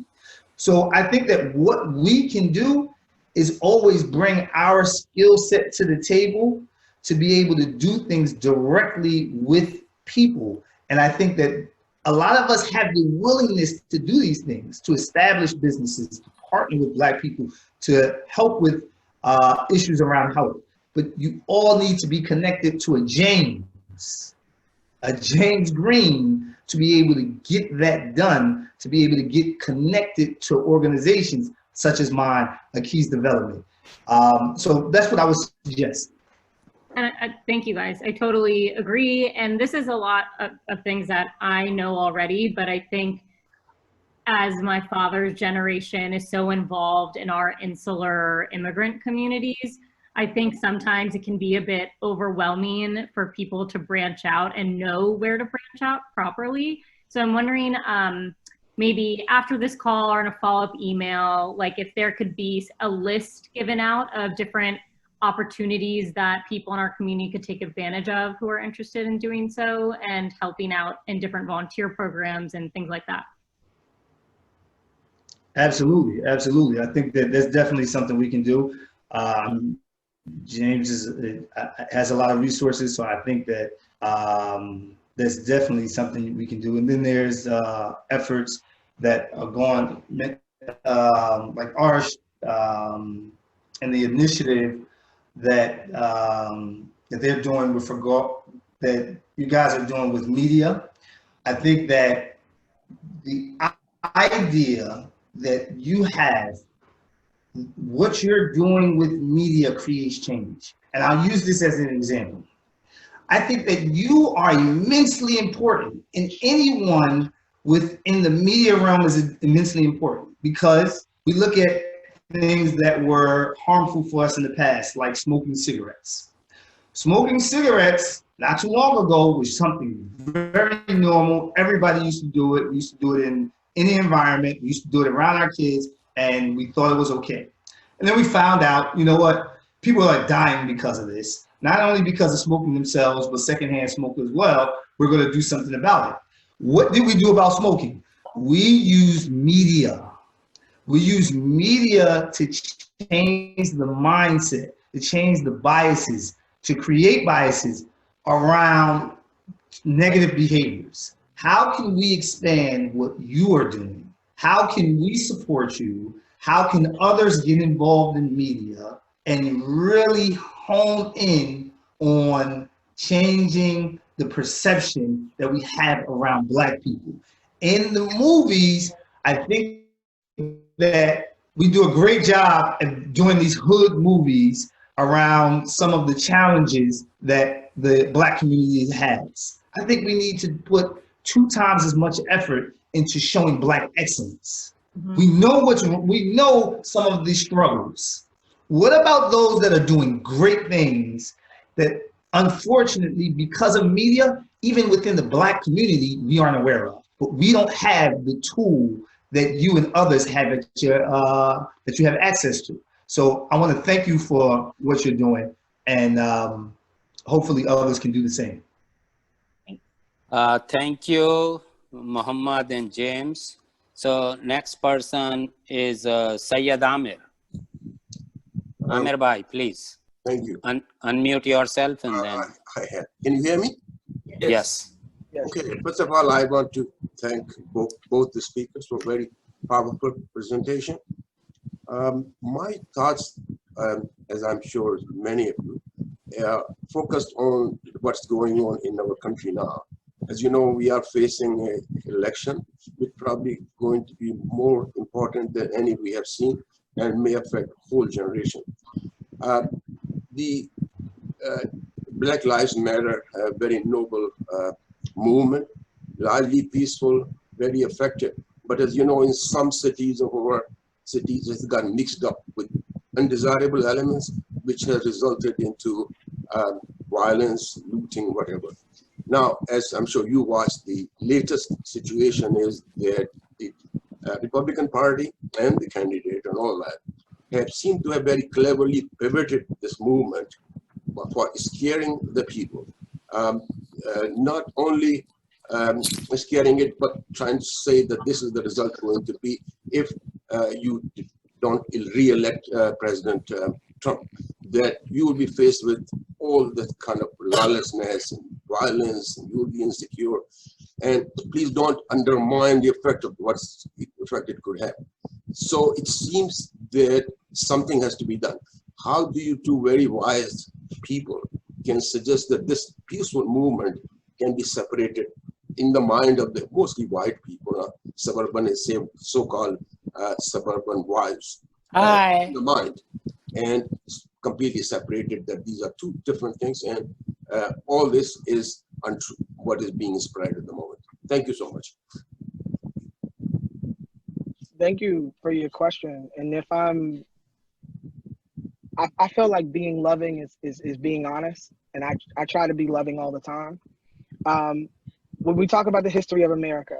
So I think that what we can do is always bring our skill set to the table to be able to do things directly with people. And I think that a lot of us have the willingness to do these things, to establish businesses, to partner with Black people, to help with issues around health. But you all need to be connected to a James Green, to be able to get that done, to be able to get connected to organizations such as mine, like Keys Development. So that's what I would suggest. And thank you guys. I totally agree. And this is a lot of things that I know already, but I think as my father's generation is so involved in our insular immigrant communities, I think sometimes it can be a bit overwhelming for people to branch out and know where to branch out properly. So I'm wondering, maybe after this call or in a follow-up email, like if there could be a list given out of different opportunities that people in our community could take advantage of who are interested in doing so and helping out in different volunteer programs and things like that. Absolutely, absolutely. I think that that's definitely something we can do. James has a lot of resources, so I think that that's definitely something we can do. And then there's efforts that are going, like ours, and the initiative that that they're doing with regard, that you guys are doing with media. I think that the idea that you have, what you're doing with media creates change. And I'll use this as an example. I think that you are immensely important, and anyone within the media realm is immensely important, because we look at things that were harmful for us in the past, like smoking cigarettes. Smoking cigarettes, not too long ago, was something very normal. Everybody used to do it. We used to do it in any environment. We used to do it around our kids, and we thought it was okay. And then we found out, you know what? People are dying because of this. not only because of smoking themselves, but secondhand smoke as well, we're going to do something about it. What did we do about smoking? We use media. We use media to change the mindset, to change the biases, to create biases around negative behaviors. How can we expand what you are doing? How can we support you? How can others get involved in media and really hone in on changing the perception that we have around Black people? In the movies, I think that we do a great job of doing these hood movies around some of the challenges that the Black community has. I think we need to put 2 times as much effort into showing Black excellence. Mm-hmm. We know some of these struggles. What about those that are doing great things that unfortunately, because of media, even within the Black community, we aren't aware of? But we don't have the tool that you and others have at your, that you have access to. So I want to thank you for what you're doing, and hopefully others can do the same. Thank you, Muhammad and James. So next person is Syed Amir. Amir Bhai, please. Thank you. Unmute yourself and then. Can you hear me? Yes. Okay. First of all, I want to thank both the speakers for a very powerful presentation. My thoughts, as I'm sure many of you, are focused on what's going on in our country now. As you know, we are facing an election, which is probably going to be more important than any we have seen and may affect a whole generation. The Black Lives Matter, a very noble movement, largely peaceful, very effective. But as you know, in some cities of our cities, it's got mixed up with undesirable elements, which has resulted into violence, looting, whatever. Now, as I'm sure you watched, the latest situation is that the Republican Party and the candidate and all that have seemed to have very cleverly pivoted this movement for scaring the people. Not only scaring it, but trying to say that this is the result going to be if you don't re-elect President Trump, that you will be faced with all that kind of lawlessness and violence, and you will be insecure. And please don't undermine the effect of what's effect it could have. So it seems that something has to be done. How do you two very wise people can suggest that this peaceful movement can be separated in the mind of the mostly white people, suburban and so-called suburban wives, in the mind, and completely separated, that these are 2 different things, and all this is untrue, what is being spread at the moment. Thank you so much. Thank you for your question. And if I feel like being loving is being honest, and I try to be loving all the time. When we talk about the history of America,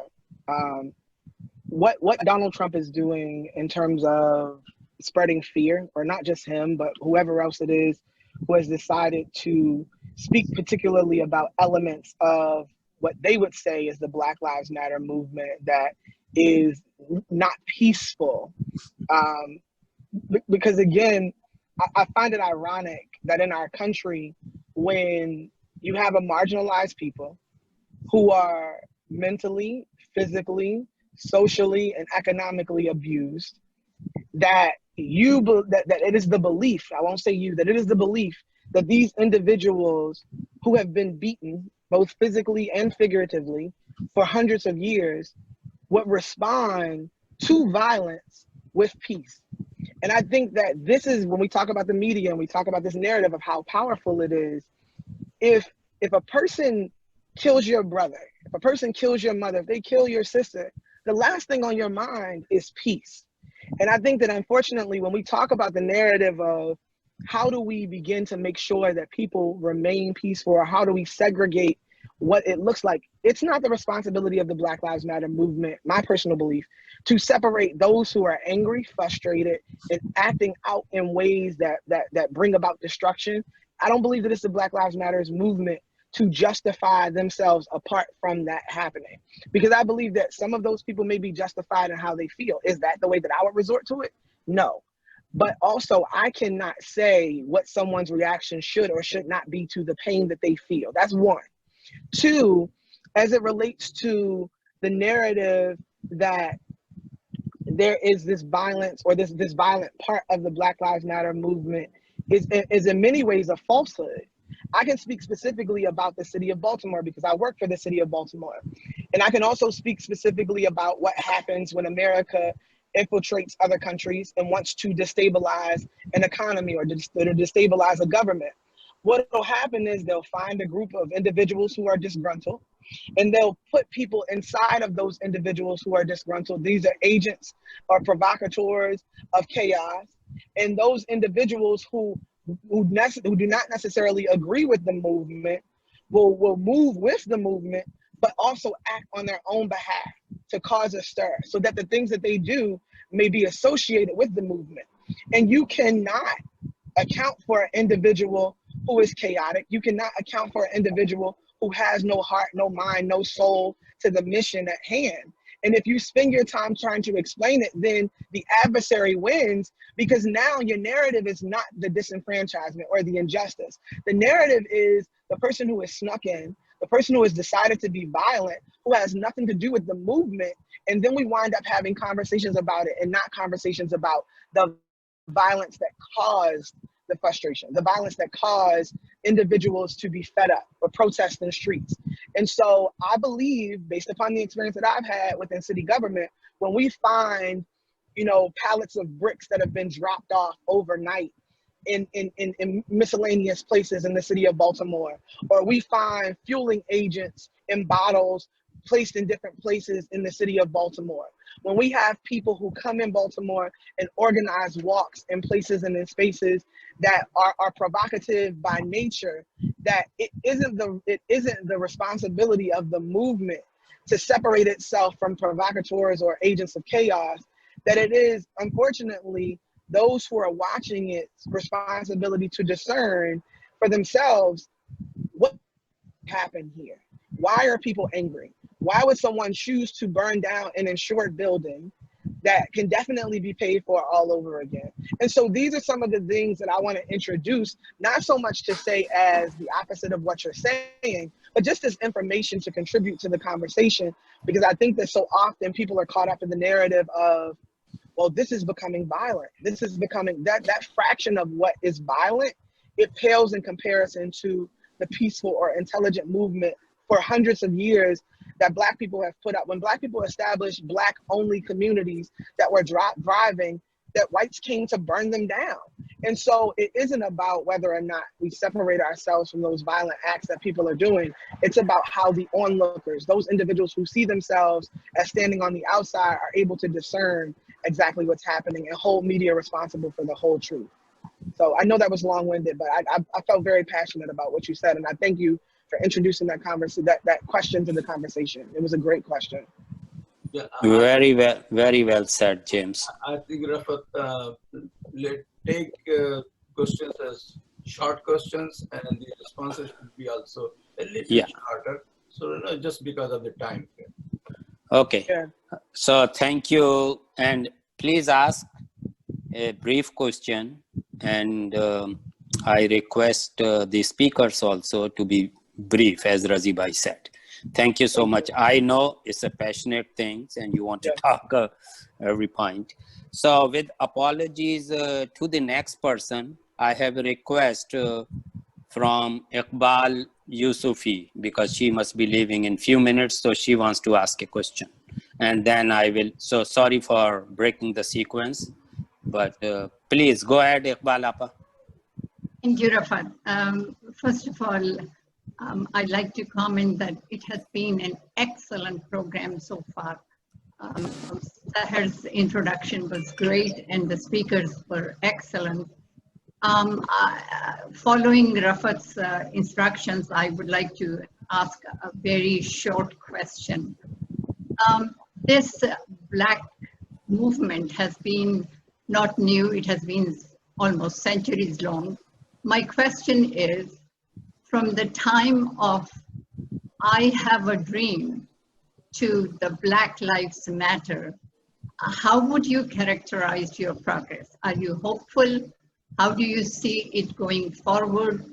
what Donald Trump is doing in terms of spreading fear, or not just him, but whoever else it is who has decided to speak particularly about elements of what they would say is the Black Lives Matter movement that is not peaceful. Because again, I find it ironic that in our country, when you have a marginalized people who are mentally, physically, socially, and economically abused, that it is the belief, I won't say you, that it is the belief that these individuals who have been beaten, both physically and figuratively, for hundreds of years, would respond to violence with peace. And I think that this is, when we talk about the media and we talk about this narrative of how powerful it is, if a person kills your brother, if a person kills your mother, if they kill your sister, the last thing on your mind is peace. And I think that unfortunately, when we talk about the narrative of how do we begin to make sure that people remain peaceful, or how do we segregate what it looks like, it's not the responsibility of the Black Lives Matter movement, my personal belief, to separate those who are angry, frustrated, and acting out in ways that bring about destruction I don't believe that it's the Black Lives Matters movement to justify themselves apart from that happening. Because I believe that some of those people may be justified in how they feel. Is that the way that I would resort to it? No. But also, I cannot say what someone's reaction should or should not be to the pain that they feel. That's one. Two, as it relates to the narrative that there is this violence or this violent part of the Black Lives Matter movement is in many ways a falsehood. I can speak specifically about the city of Baltimore because I work for the city of Baltimore. And I can also speak specifically about what happens when America infiltrates other countries and wants to destabilize an economy or destabilize a government. What will happen is they'll find a group of individuals who are disgruntled, and they'll put people inside of those individuals who are disgruntled. These are agents or provocateurs of chaos. And those individuals who do not necessarily agree with the movement will move with the movement, but also act on their own behalf to cause a stir so that the things that they do may be associated with the movement. And you cannot account for an individual who is chaotic. You cannot account for an individual who has no heart, no mind, no soul to the mission at hand. And if you spend your time trying to explain it, then the adversary wins, because now your narrative is not the disenfranchisement or the injustice. The narrative is the person who is snuck in, the person who has decided to be violent, who has nothing to do with the movement. And then we wind up having conversations about it and not conversations about the violence that caused the frustration, the violence that caused individuals to be fed up or protest in the streets. And so I believe, based upon the experience that I've had within city government, when we find, pallets of bricks that have been dropped off overnight in miscellaneous places in the city of Baltimore, or we find fueling agents in bottles placed in different places in the city of Baltimore, when we have people who come in Baltimore and organize walks in places and in spaces that are provocative by nature, that it isn't the responsibility of the movement to separate itself from provocateurs or agents of chaos, that it is, unfortunately, those who are watching it's responsibility to discern for themselves what happened here. Why are people angry? Why would someone choose to burn down an insured building that can definitely be paid for all over again? And so these are some of the things that I want to introduce, not so much to say as the opposite of what you're saying, but just as information to contribute to the conversation, because I think that so often people are caught up in the narrative of, well, this is becoming violent. This is becoming that fraction of what is violent, it pales in comparison to the peaceful or intelligent movement for hundreds of years that Black people have put up. When Black people established Black-only communities that were thriving, that whites came to burn them down. And so it isn't about whether or not we separate ourselves from those violent acts that people are doing. It's about how the onlookers, those individuals who see themselves as standing on the outside, are able to discern exactly what's happening and hold media responsible for the whole truth. So I know that was long-winded, but I felt very passionate about what you said, and I thank you for introducing that question to the conversation. It was a great question. Yeah, Very well said, James. I think, Rafat, take questions as short questions, and the responses should be also a little shorter. So, just because of the time. Okay. Yeah. So thank you, and please ask a brief question, and I request the speakers also to be brief, as Razi Bhai said. Thank you so much. I know it's a passionate thing and you want to talk every point. So with apologies to the next person, I have a request from Iqbal Yusufi, because she must be leaving in few minutes, so she wants to ask a question. And then I will, so sorry for breaking the sequence, but please go ahead, Iqbal Appa. Thank you, Rafat. First of all, I'd like to comment that it has been an excellent program so far. Sahar's introduction was great and the speakers were excellent. Following Rafat's instructions, I would like to ask a very short question. This Black movement has been not new, it has been almost centuries long. My question is, from the time of I Have a Dream to the Black Lives Matter, how would you characterize your progress? Are you hopeful? How do you see it going forward?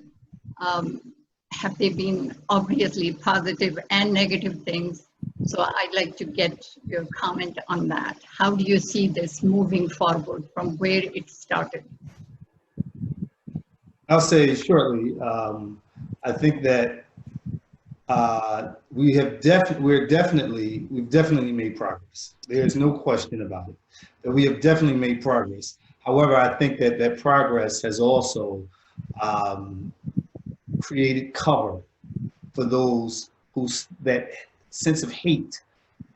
Have they been obviously positive and negative things? So I'd like to get your comment on that. How do you see this moving forward from where it started? I'll say shortly. I think that we've definitely made progress. There's no question about it. That we have definitely made progress. However, I think that that progress has also created cover for those that sense of hate,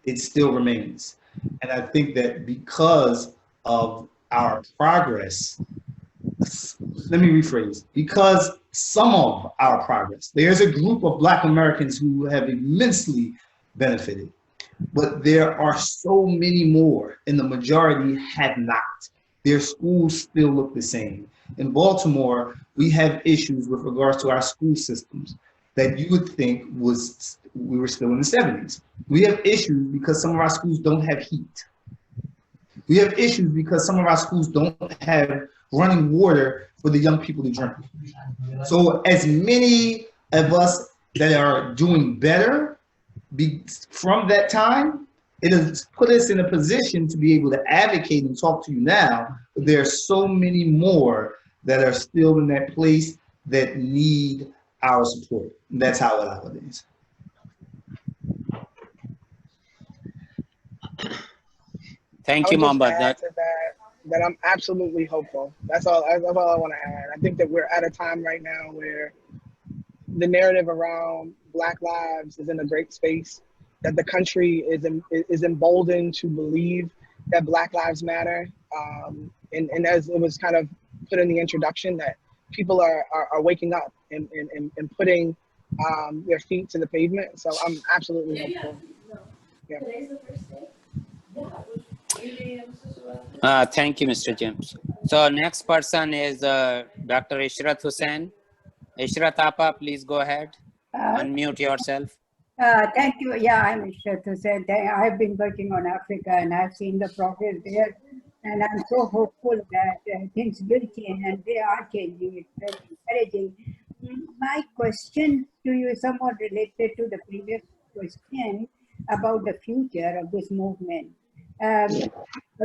it still remains. And I think that because of our progress, let me rephrase, because some of our progress, there's a group of Black Americans who have immensely benefited, but there are so many more, and the majority have not. Their schools still look the same. In Baltimore, we have issues with regards to our school systems that you would think we were still in the 70s. We have issues because some of our schools don't have heat. We have issues because some of our schools don't have running water for the young people to drink. So as many of us that are doing better from that time, it has put us in a position to be able to advocate and talk to you now. But there are so many more that are still in that place that need our support. And that's how it is. Thank you, Mohammed. That I'm absolutely hopeful. That's all I want to add. I think that we're at a time right now where the narrative around Black lives is in a great space, that the country is emboldened to believe that Black lives matter. And as it was kind of put in the introduction, that people are waking up and putting their feet to the pavement. So I'm absolutely hopeful. Yeah. Thank you, Mr. James. So next person is Dr. Ishrat Hussain. Ishrat Apa, please go ahead. Unmute yourself. Thank you. Yeah, I'm Ishrat Hussain. I've been working on Africa and I've seen the progress there. And I'm so hopeful that things will change, and they are changing. It's very encouraging. My question to you is somewhat related to the previous question about the future of this movement. I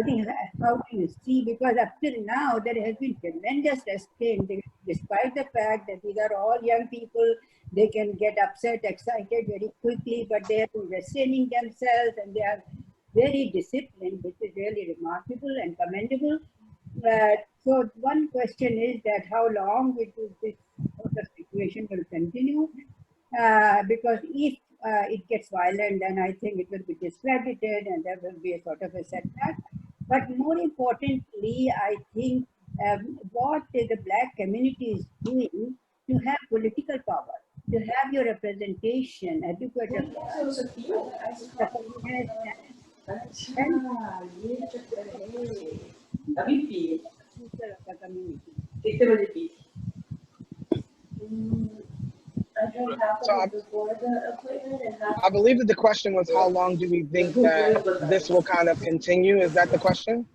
think, how do you see, because up till now there has been tremendous restraint, despite the fact that these are all young people, they can get upset, excited very quickly, but they have been restraining themselves and they are very disciplined, which is really remarkable and commendable. So one question is that how long this sort of situation will continue, because if it gets violent, then I think it will be discredited and there will be a sort of a setback. But more importantly, I think what the Black community is doing to have political power, to have your representation, adequate So I believe that the question was, how long do we think that this will kind of continue? Is that the question?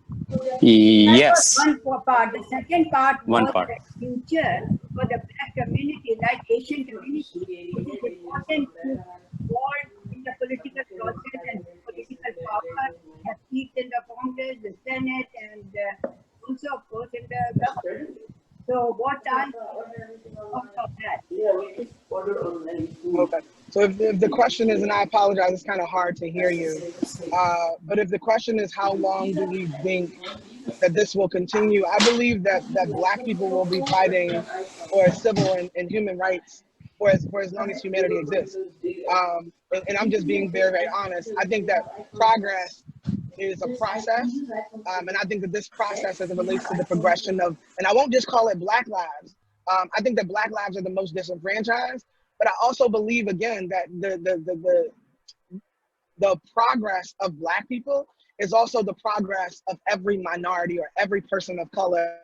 Yes. One part. The second part was the future for the Black community, like Asian community. It is important to involve in the political process and political power, have seats in the Congress, the Senate, and also, of course, in the government. So what I thought of that? Okay. So if the question is, and I apologize, it's kind of hard to hear you, but if the question is how long do we think that this will continue, I believe that Black people will be fighting for civil and human rights for as long as humanity exists. And I'm just being very, very honest. I think that progress is a process, and I think that this process, as it relates to the progression of, and I won't just call it Black lives, I think that Black lives are the most disenfranchised, but I also believe, again, that the progress of Black people is also the progress of every minority or every person of color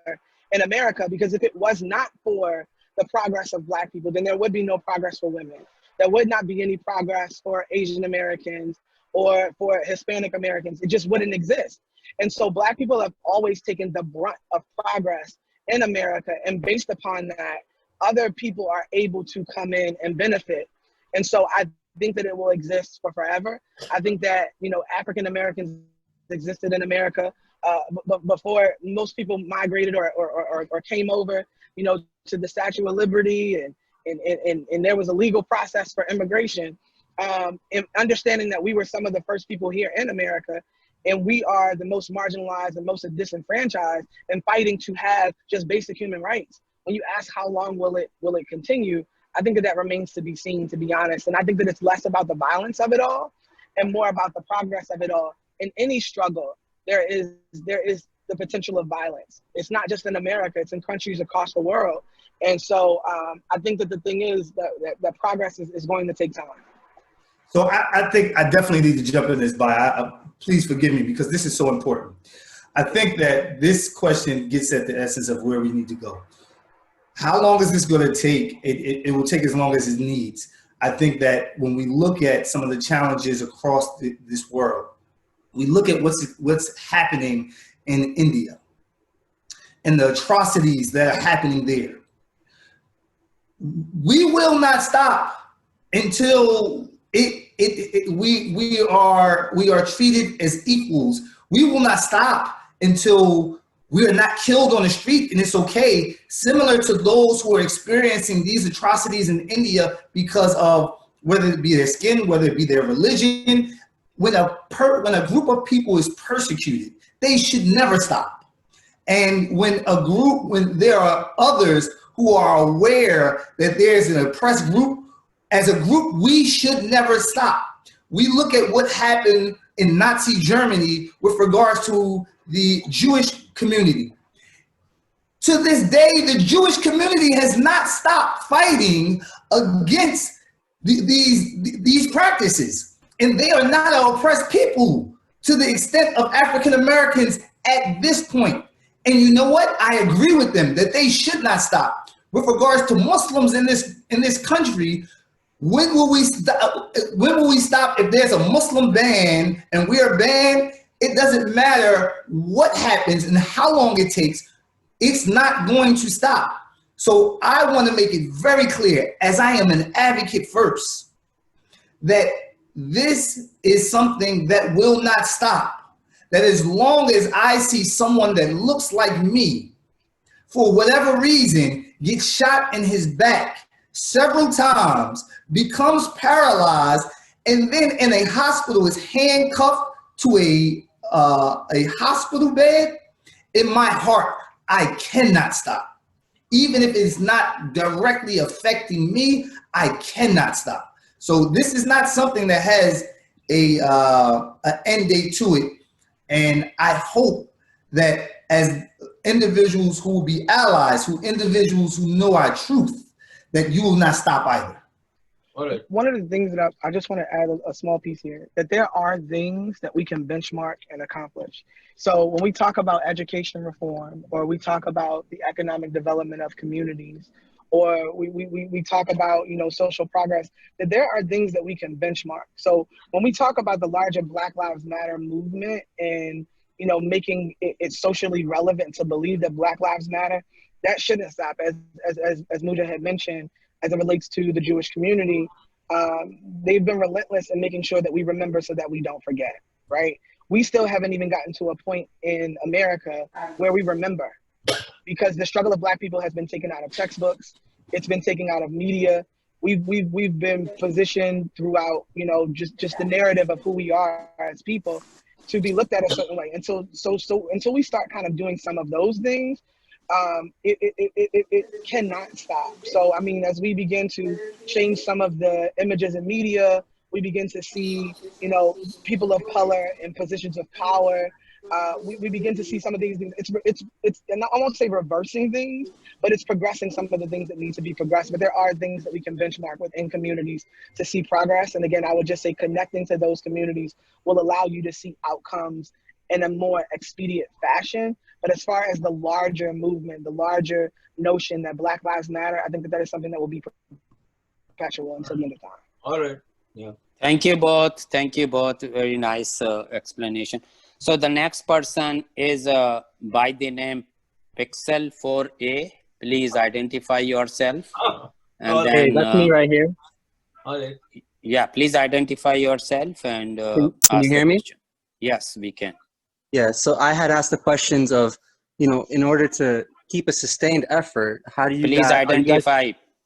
in America, because if it was not for the progress of Black people, then there would be no progress for women. There would not be any progress for Asian Americans or for Hispanic Americans. It just wouldn't exist. And so Black people have always taken the brunt of progress in America, and based upon that, other people are able to come in and benefit. And so I think that it will exist for forever. I think that, you know, African Americans existed in America before most people migrated or came over, you know, to the Statue of Liberty, and there was a legal process for immigration. And understanding that we were some of the first people here in America, and we are the most marginalized and most disenfranchised, and fighting to have just basic human rights. When you ask how long will it continue, I think that remains to be seen, to be honest. And I think that it's less about the violence of it all and more about the progress of it all. In any struggle, there is the potential of violence. It's not just in America, it's in countries across the world. And so I think that the thing is that progress is going to take time. So I think I definitely need to jump in this, but please forgive me because this is so important. I think that this question gets at the essence of where we need to go. How long is this going to take? It will take as long as it needs. I think that when we look at some of the challenges across this world, we look at what's happening in India and the atrocities that are happening there. We will not stop until we are treated as equals. We will not stop until we are not killed on the street, and it's okay, similar to those who are experiencing these atrocities in India because of whether it be their skin, whether it be their religion. When a group of people is persecuted, they should never stop. And when there are others who are aware that there's an oppressed group, as a group, we should never stop. We look at what happened in Nazi Germany with regards to the Jewish community. To this day, the Jewish community has not stopped fighting against these practices. And they are not an oppressed people to the extent of African Americans at this point. And you know what? I agree with them that they should not stop. With regards to Muslims in this country, when will we stop if there's a Muslim ban and we are banned? It doesn't matter what happens and how long it takes. It's not going to stop. So I want to make it very clear, as I am an advocate first, that this is something that will not stop. That as long as I see someone that looks like me, for whatever reason, gets shot in his back several times, becomes paralyzed, and then in a hospital is handcuffed to a hospital bed, in my heart, I cannot stop. Even if it's not directly affecting me, I cannot stop. So this is not something that has an end date to it. And I hope that as individuals who will be allies, individuals who know our truth, that you will not stop either. All right. One of the things that I just want to add a small piece here, that there are things that we can benchmark and accomplish. So when we talk about education reform, or we talk about the economic development of communities, or we talk about, you know, social progress, that there are things that we can benchmark. So when we talk about the larger Black Lives Matter movement and, you know, making it socially relevant to believe that Black Lives Matter, that shouldn't stop. As Mujahid had mentioned, as it relates to the Jewish community, they've been relentless in making sure that we remember so that we don't forget, right? We still haven't even gotten to a point in America where we remember, because the struggle of Black people has been taken out of textbooks. It's been taken out of media. We've been positioned throughout, you know, just the narrative of who we are as people to be looked at a certain way. Until we start kind of doing some of those things, it cannot stop. So, I mean, as we begin to change some of the images in media, we begin to see, you know, people of color in positions of power. We begin to see some of these things. It's and I won't say reversing things, but it's progressing some of the things that need to be progressed. But there are things that we can benchmark within communities to see progress. And again, I would just say connecting to those communities will allow you to see outcomes in a more expedient fashion, But as far as the larger movement, the larger notion that Black Lives Matter, I think that that is something that will be perpetual until the end of time. All right. Yeah. Thank you both. Thank you both. Very nice explanation. So the next person is by the name Pixel 4A. Please identify yourself. And All then, Hey, that's me right here. All right. yeah, please identify yourself and Can ask you the hear me? question. Yes, we can. Yeah, so I had asked the questions of, in order to keep a sustained effort, how do you Please guys,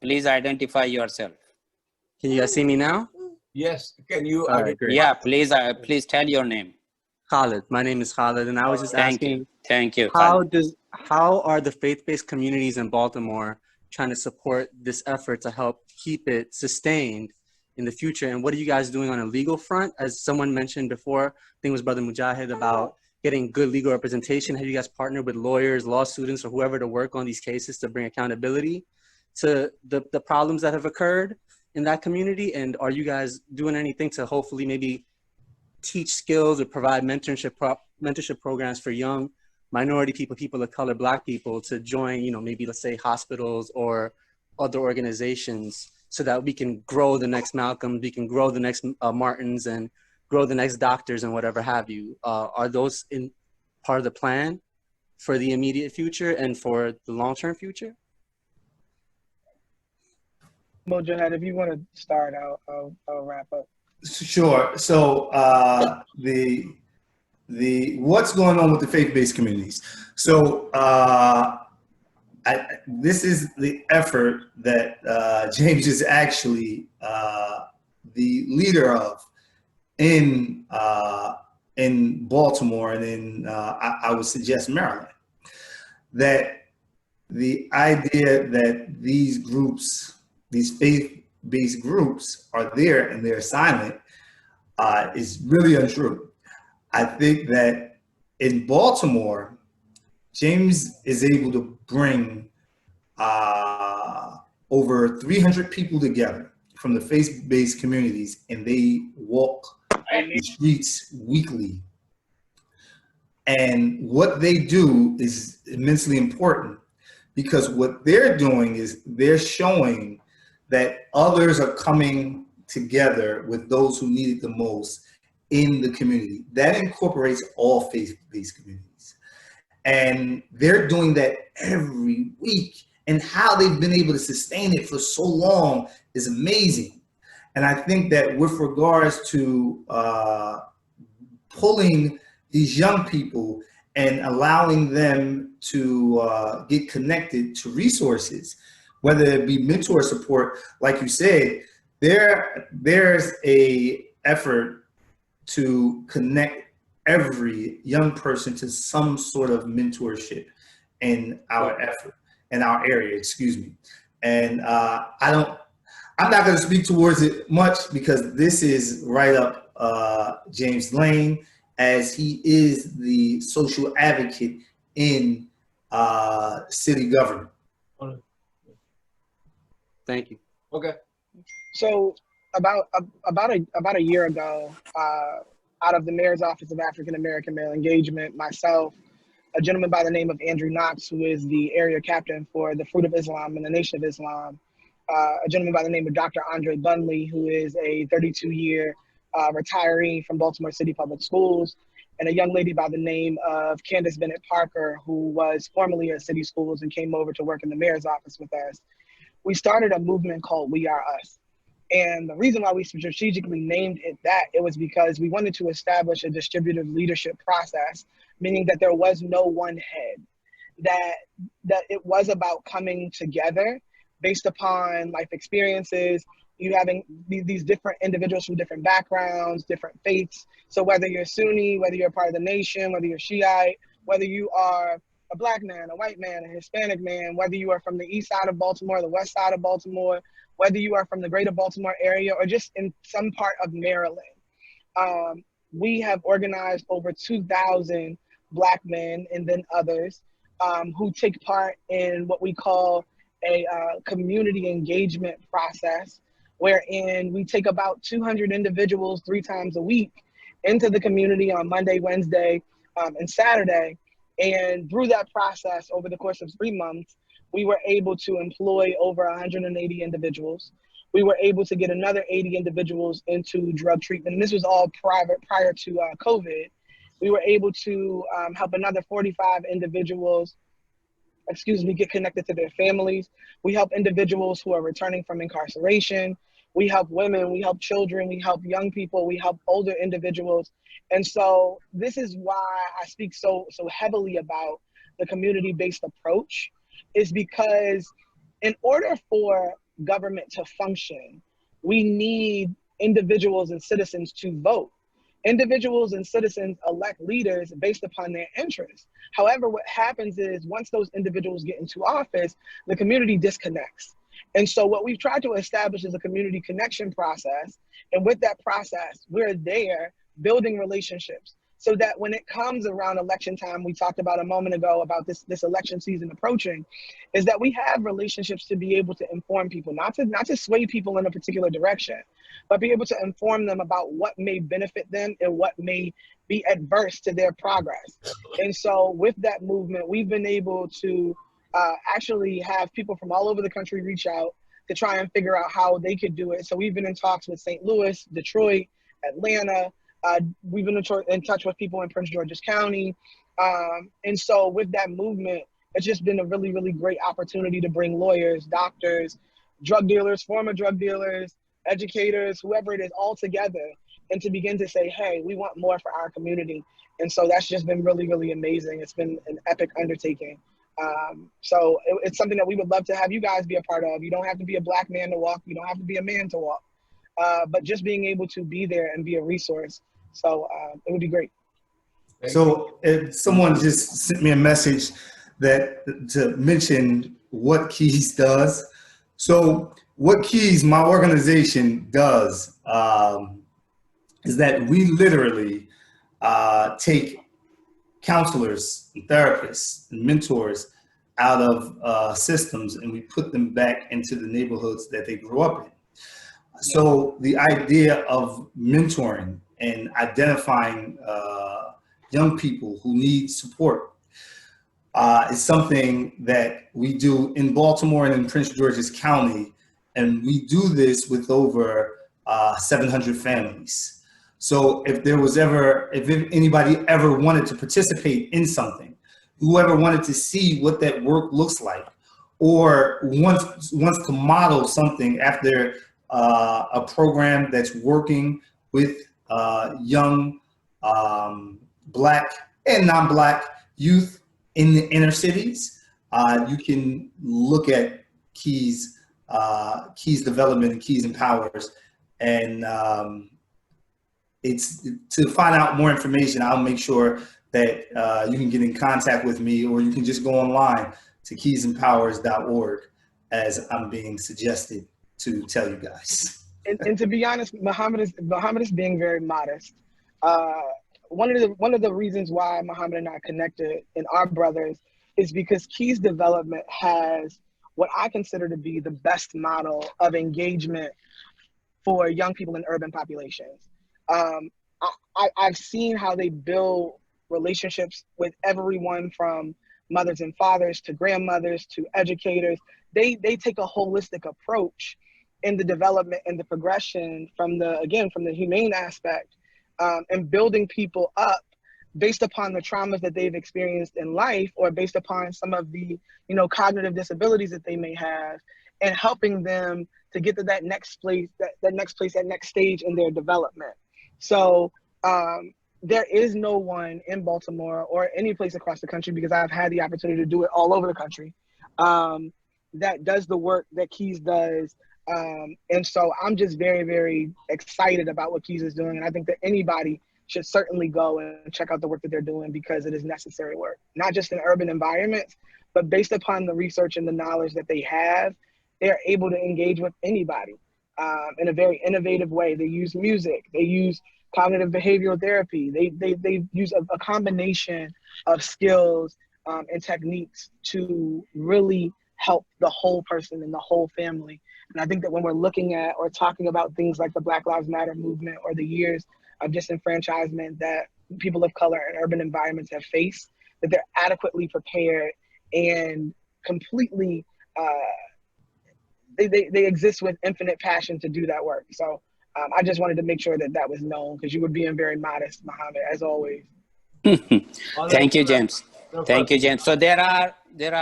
please identify yourself. can you guys see me now? Yes. Can you All right, great. Yeah, please tell your name. Khalid, my name is Khalid, and I was just Thank you. asking, Thank you, Khalid. how are the faith-based communities in Baltimore trying to support this effort to help keep it sustained in the future? And what are you guys doing on a legal front? As someone mentioned before, I think it was Brother Mujahid, about getting good legal representation. Have you guys partnered with lawyers, law students, or whoever to work on these cases to bring accountability to the problems that have occurred in that community? And are you guys doing anything to hopefully maybe teach skills or provide mentorship programs for young minority people of color, Black people, to join, maybe let's say hospitals or other organizations, so that we can grow the next Malcolm, we can grow the next Martins, and grow the next doctors and whatever have you? Are those in part of the plan for the immediate future and for the long-term future? Mujahid, if you want to start, I'll wrap up. Sure. So the what's going on with the faith-based communities? So this is the effort that James is actually the leader of in Baltimore and in I would suggest Maryland. That the idea that these groups, these faith-based groups, are there and they're silent is really untrue. I think that in Baltimore, James is able to bring over 300 people together from the faith-based communities, and they walk the streets weekly. And what they do is immensely important, because what they're doing is they're showing that others are coming together with those who need it the most in the community. That incorporates all faith-based communities. And they're doing that every week. And how they've been able to sustain it for so long is amazing. And I think that with regards to pulling these young people and allowing them to get connected to resources, whether it be mentor support, like you said, there's a effort to connect every young person to some sort of mentorship in our effort, in our area, excuse me. And I'm not going to speak towards it much, because this is right up James' lane, as he is the social advocate in city government. Thank you. Okay. So about a year ago, out of the Mayor's Office of African American Male Engagement, myself, a gentleman by the name of Andrew Knox, who is the area captain for the Fruit of Islam and the Nation of Islam, a gentleman by the name of Dr. Andre Bunley, who is a 32-year retiree from Baltimore City Public Schools, and a young lady by the name of Candace Bennett Parker, who was formerly at City Schools and came over to work in the mayor's office with us. We started a movement called We Are Us. And the reason why we strategically named it that, it was because we wanted to establish a distributive leadership process, meaning that there was no one head, that it was about coming together based upon life experiences, you having these different individuals from different backgrounds, different faiths. So whether you're Sunni, whether you're part of the nation, whether you're Shiite, whether you are a Black man, a white man, a Hispanic man, whether you are from the east side of Baltimore, the west side of Baltimore, whether you are from the greater Baltimore area or just in some part of Maryland. We have organized over 2,000 Black men and then others who take part in what we call a community engagement process, wherein we take about 200 individuals 3 times a week into the community on Monday, Wednesday, and Saturday. And through that process, over the course of 3 months, we were able to employ over 180 individuals. We were able to get another 80 individuals into drug treatment. And this was all prior to COVID. We were able to help another 45 individuals, get connected to their families. We help individuals who are returning from incarceration. We help women, we help children, we help young people, we help older individuals. And so this is why I speak so heavily about the community-based approach, is because in order for government to function, we need individuals and citizens to vote. Individuals and citizens elect leaders based upon their interests. However, what happens is once those individuals get into office, the community disconnects. And so what we've tried to establish is a community connection process. And with that process, we're there building relationships so that when it comes around election time, we talked about a moment ago about this election season approaching, is that we have relationships to be able to inform people, not to sway people in a particular direction, but be able to inform them about what may benefit them and what may be adverse to their progress. And so with that movement, we've been able to actually have people from all over the country reach out to try and figure out how they could do it. So we've been in talks with St. Louis, Detroit, Atlanta. We've been in touch with people in Prince George's County. And so with that movement, it's just been a really, really great opportunity to bring lawyers, doctors, drug dealers, former drug dealers, educators, whoever it is, all together, and to begin to say, hey, we want more for our community. And so that's just been really, really amazing. It's been an epic undertaking. So it's something that we would love to have you guys be a part of. You don't have to be a Black man to walk. You don't have to be a man to walk. But just being able to be there and be a resource. So it would be great. So if someone just sent me a message that to mention what Keys does. So what Keys, my organization, does is that we literally take counselors and therapists and mentors out of systems, and we put them back into the neighborhoods that they grew up in. So the idea of mentoring and identifying young people who need support is something that we do in Baltimore and in Prince George's County. And we do this with over 700 families. So if anybody ever wanted to participate in something, whoever wanted to see what that work looks like, or wants to model something after a program that's working with young Black and non-Black youth in the inner cities, you can look at Keys Development and Keys Empowers, and it's to find out more information. I'll make sure that you can get in contact with me, or you can just go online to keysempowers.org, as I'm being suggested to tell you guys. And to be honest, Muhammad is being very modest. One of the reasons why Muhammad and I connected and our brothers is because Keys Development has what I consider to be the best model of engagement for young people in urban populations. I've seen how they build relationships with everyone from mothers and fathers to grandmothers to educators. They take a holistic approach in the development and the progression from the humane aspect, and building people up based upon the traumas that they've experienced in life, or based upon some of the cognitive disabilities that they may have, and helping them to get to that next stage in their development. So there is no one in Baltimore or any place across the country, because I've had the opportunity to do it all over the country, that does the work that Keys does. And so I'm just very, very excited about what Keys is doing. And I think that anybody should certainly go and check out the work that they're doing, because it is necessary work, not just in urban environments, but based upon the research and the knowledge that they have, they're able to engage with anybody in a very innovative way. They use music, they use cognitive behavioral therapy, they use a combination of skills and techniques to really help the whole person and the whole family. And I think that when we're looking at or talking about things like the Black Lives Matter movement, or the years of disenfranchisement that people of color in urban environments have faced, that they're adequately prepared and completely, they exist with infinite passion to do that work. So I just wanted to make sure that that was known, because you were being very modest, Muhammad, as always. Thank you, James. Thank you, James. So there are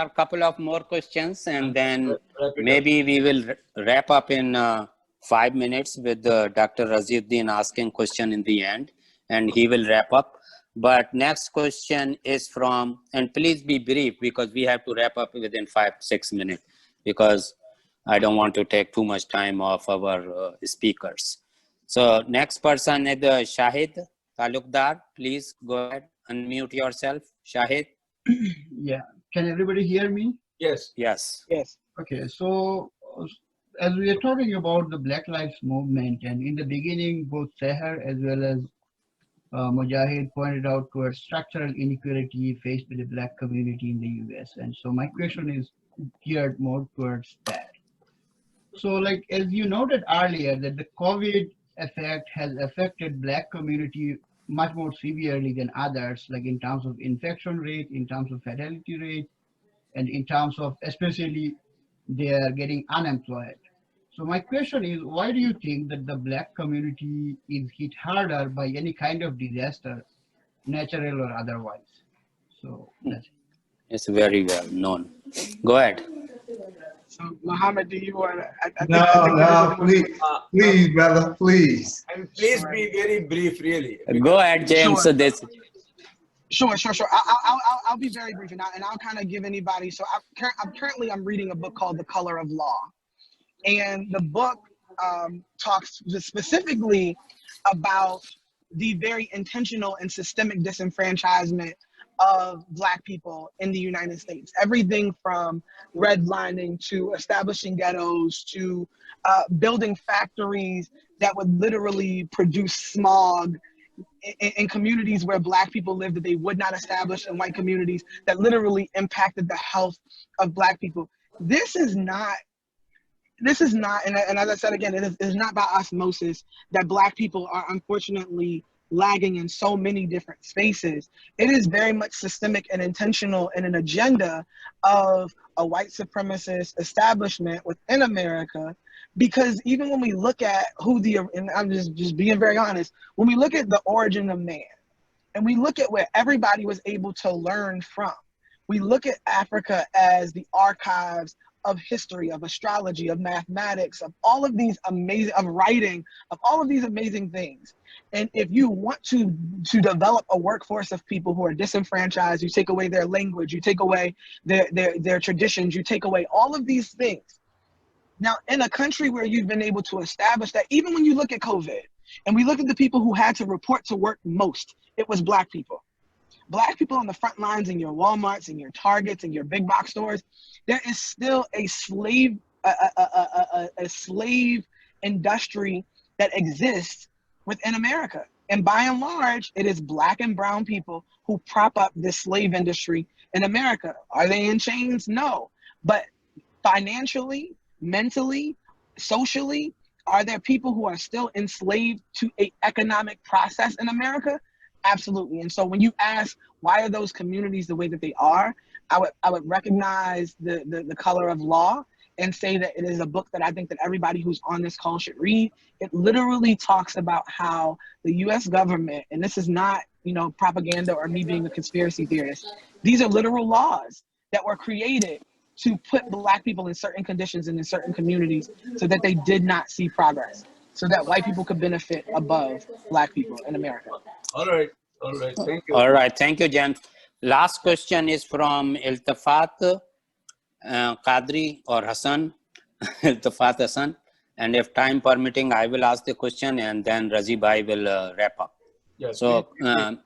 a couple of more questions, and then maybe we will wrap up in 5 minutes with Dr. Raziuddin asking question in the end, and he will wrap up. But next question is from, and please be brief because we have to wrap up within 5-6 minutes, because I don't want to take too much time of our speakers. So next person is Shahid Talukdar. Please go ahead, unmute yourself, Shahid. Yeah, can everybody hear me? Yes. Yes. Yes. Okay, so as we are talking about the Black Lives Movement, and in the beginning, both Seher as well as Mujahid pointed out towards structural inequality faced by the Black community in the US. And so my question is geared more towards that. So like, as you noted earlier, that the COVID effect has affected Black community much more severely than others, like in terms of infection rate, in terms of fatality rate, and in terms of especially they are getting unemployed. So my question is, why do you think that the Black community is hit harder by any kind of disaster, natural or otherwise? So that's it. It's very well known. Go ahead. So Muhammad, do you want to? No, please, brother, please. And please be very brief, really. Go ahead, James. Sure. So Sure. I'll be very brief, and I'll kind of give anybody. So I'm reading a book called The Color of Law, and the book talks specifically about the very intentional and systemic disenfranchisement of Black people in the United States. Everything from redlining to establishing ghettos to building factories that would literally produce smog in communities where Black people live that they would not establish in white communities, that literally impacted the health of Black people. This is not, and as I said again, it is not by osmosis that Black people are unfortunately lagging in so many different spaces. It is very much systemic and intentional in an agenda of a white supremacist establishment within America. Because even when we look at and I'm just being very honest, when we look at the origin of man, and we look at where everybody was able to learn from, we look at Africa as the archives of history, of astrology, of mathematics, of all of these amazing, of writing, of all of these amazing things. And if you want to develop a workforce of people who are disenfranchised, you take away their language, you take away their traditions, you take away all of these things. Now, in a country where you've been able to establish that, even when you look at COVID, and we look at the people who had to report to work most, it was Black people. Black people on the front lines in your Walmarts and your Targets and your big box stores. There is still a slave industry that exists within America. And by and large, it is Black and brown people who prop up this slave industry in America. Are they in chains? No. But financially, mentally, socially, are there people who are still enslaved to an economic process in America? Absolutely. And so when you ask, why are those communities the way that they are, I would recognize the Color of Law and say that it is a book that I think that everybody who's on this call should read. It literally talks about how the US government, and this is not, propaganda or me being a conspiracy theorist, these are literal laws that were created to put Black people in certain conditions and in certain communities so that they did not see progress, so that white people could benefit above Black people in America. All right. Thank you. all right. Thank you, James. Last question is from Iltafat Qadri or Hassan. Iltafat Hassan. And if time permitting, I will ask the question and then Razi Bhai will wrap up. Yes, so a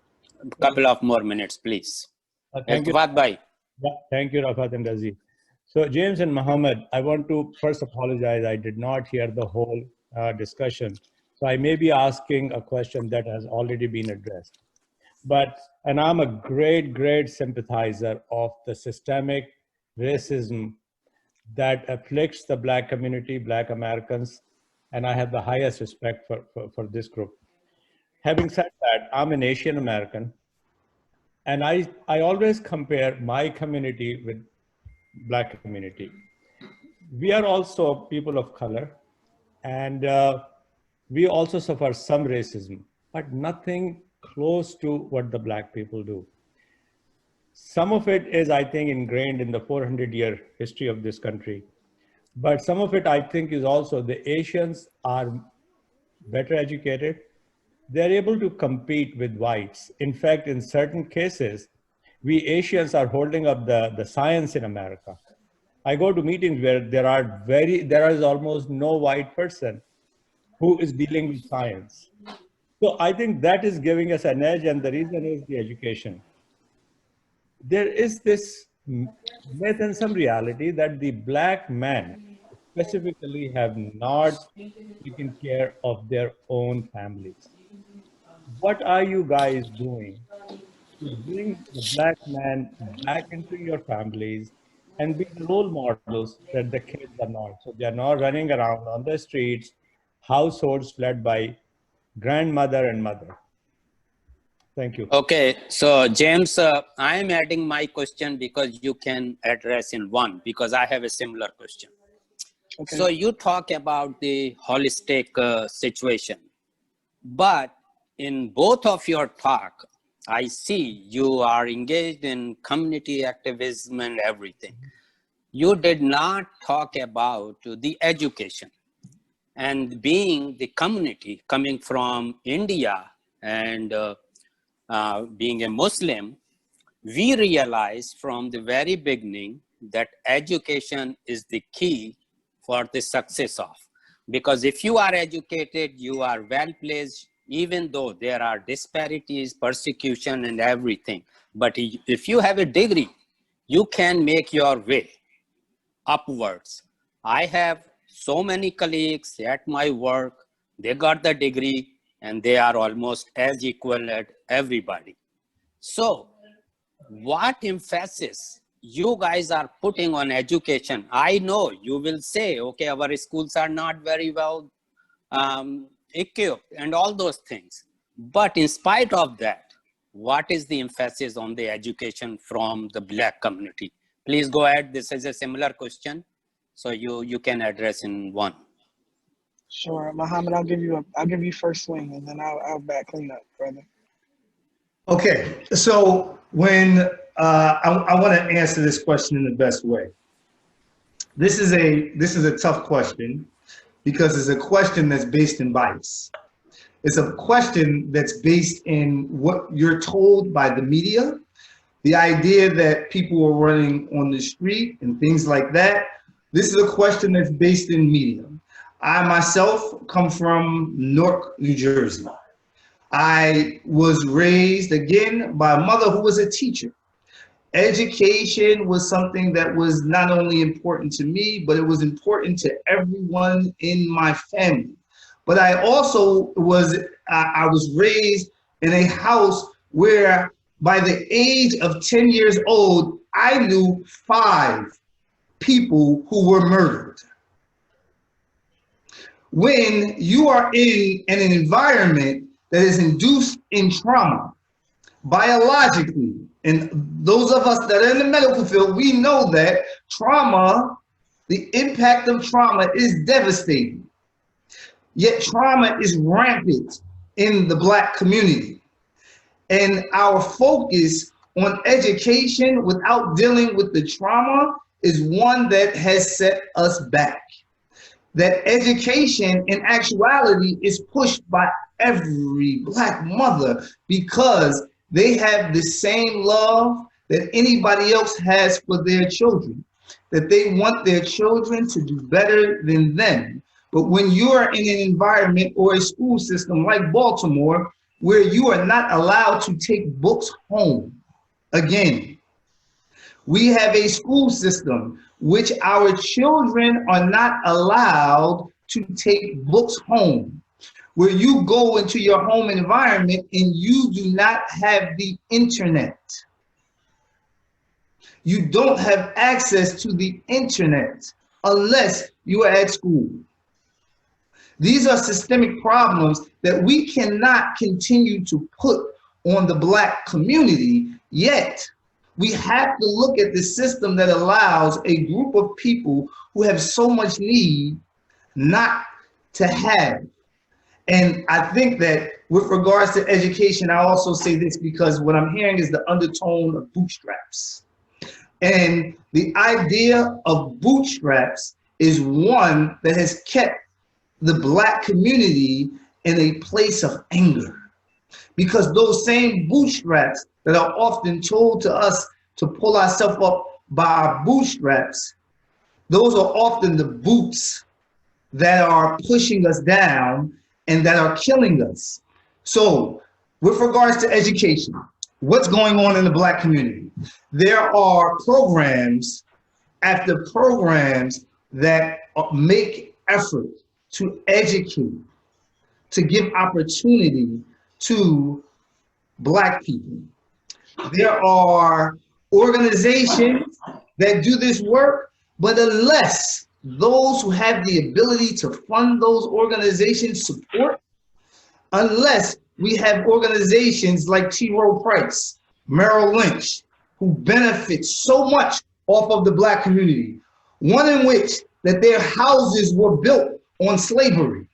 couple of more minutes, please. Iltafat Bhai. Yeah, thank you, Rafat and Razi. So James and Muhammad, I want to first apologize. I did not hear the whole discussion. So I may be asking a question that has already been addressed. And I'm a great sympathizer of the systemic racism that afflicts the Black community, Black Americans, and I have the highest respect for this group. Having said that, I'm an Asian American, And I always compare my community with Black community. We are also people of color, and we also suffer some racism, but nothing close to what the Black people do. Some of it is, I think, ingrained in the 400-year history of this country. But some of it, I think, is also the Asians are better educated. They're able to compete with whites. In fact, in certain cases, we Asians are holding up the science in America. I go to meetings where there is almost no white person who is dealing with science. So I think that is giving us an edge, and the reason is the education. There is this myth and some reality that the Black men specifically have not taken care of their own families. What are you guys doing to bring the Black man back into your families and be the role models that the kids are not? So they are not running around on the streets, households led by grandmother and mother. Thank you. Okay, so James, I am adding my question because you can address in one, because I have a similar question. Okay. So you talk about the holistic situation, but in both of your talk, I see you are engaged in community activism and everything. You did not talk about the education. And being the community coming from India and being a Muslim, we realized from the very beginning that education is the key for the success of. Because if you are educated, you are well placed, even though there are disparities, persecution and everything. But if you have a degree, you can make your way upwards. I have so many colleagues at my work, they got the degree and they are almost as equal as everybody. So what emphasis you guys are putting on education? I know you will say, okay, our schools are not very well equipped and all those things. But in spite of that, what is the emphasis on the education from the Black community? Please go ahead. This is a similar question, so you can address in one. Sure, Muhammad, I'll give you first swing, and then I'll back clean up, brother. Okay, so when I want to answer this question in the best way. This is a tough question because it's a question that's based in bias. It's a question that's based in what you're told by the media, the idea that people are running on the street and things like that. This is a question that's based in media. I myself come from Newark, New Jersey. I was raised again by a mother who was a teacher. Education was something that was not only important to me, but it was important to everyone in my family. But I also I was raised in a house where by the age of 10 years old, I knew 5 people who were murdered. When you are in an environment that is induced in trauma, biologically, and those of us that are in the medical field, we know that trauma, the impact of trauma is devastating. Yet trauma is rampant in the Black community. And our focus on education without dealing with the trauma is one that has set us back. That education in actuality is pushed by every Black mother because they have the same love that anybody else has for their children, that they want their children to do better than them. But when you are in an environment or a school system like Baltimore, where you are not allowed to take books home, again, we have a school system which our children are not allowed to take books home, where you go into your home environment and you do not have the internet. You don't have access to the internet unless you are at school. These are systemic problems that we cannot continue to put on the Black community Yet, we have to look at the system that allows a group of people who have so much need not to have. And I think that with regards to education, I also say this because what I'm hearing is the undertone of bootstraps. And the idea of bootstraps is one that has kept the Black community in a place of anger. Because those same bootstraps that are often told to us to pull ourselves up by our bootstraps, those are often the boots that are pushing us down and that are killing us. So with regards to education, what's going on in the Black community? There are programs after programs that make effort to educate, to give opportunity to Black people. There are organizations that do this work, but unless those who have the ability to fund those organizations support, unless we have organizations like T. Rowe Price, Merrill Lynch, who benefit so much off of the Black community, one in which that their houses were built on slavery,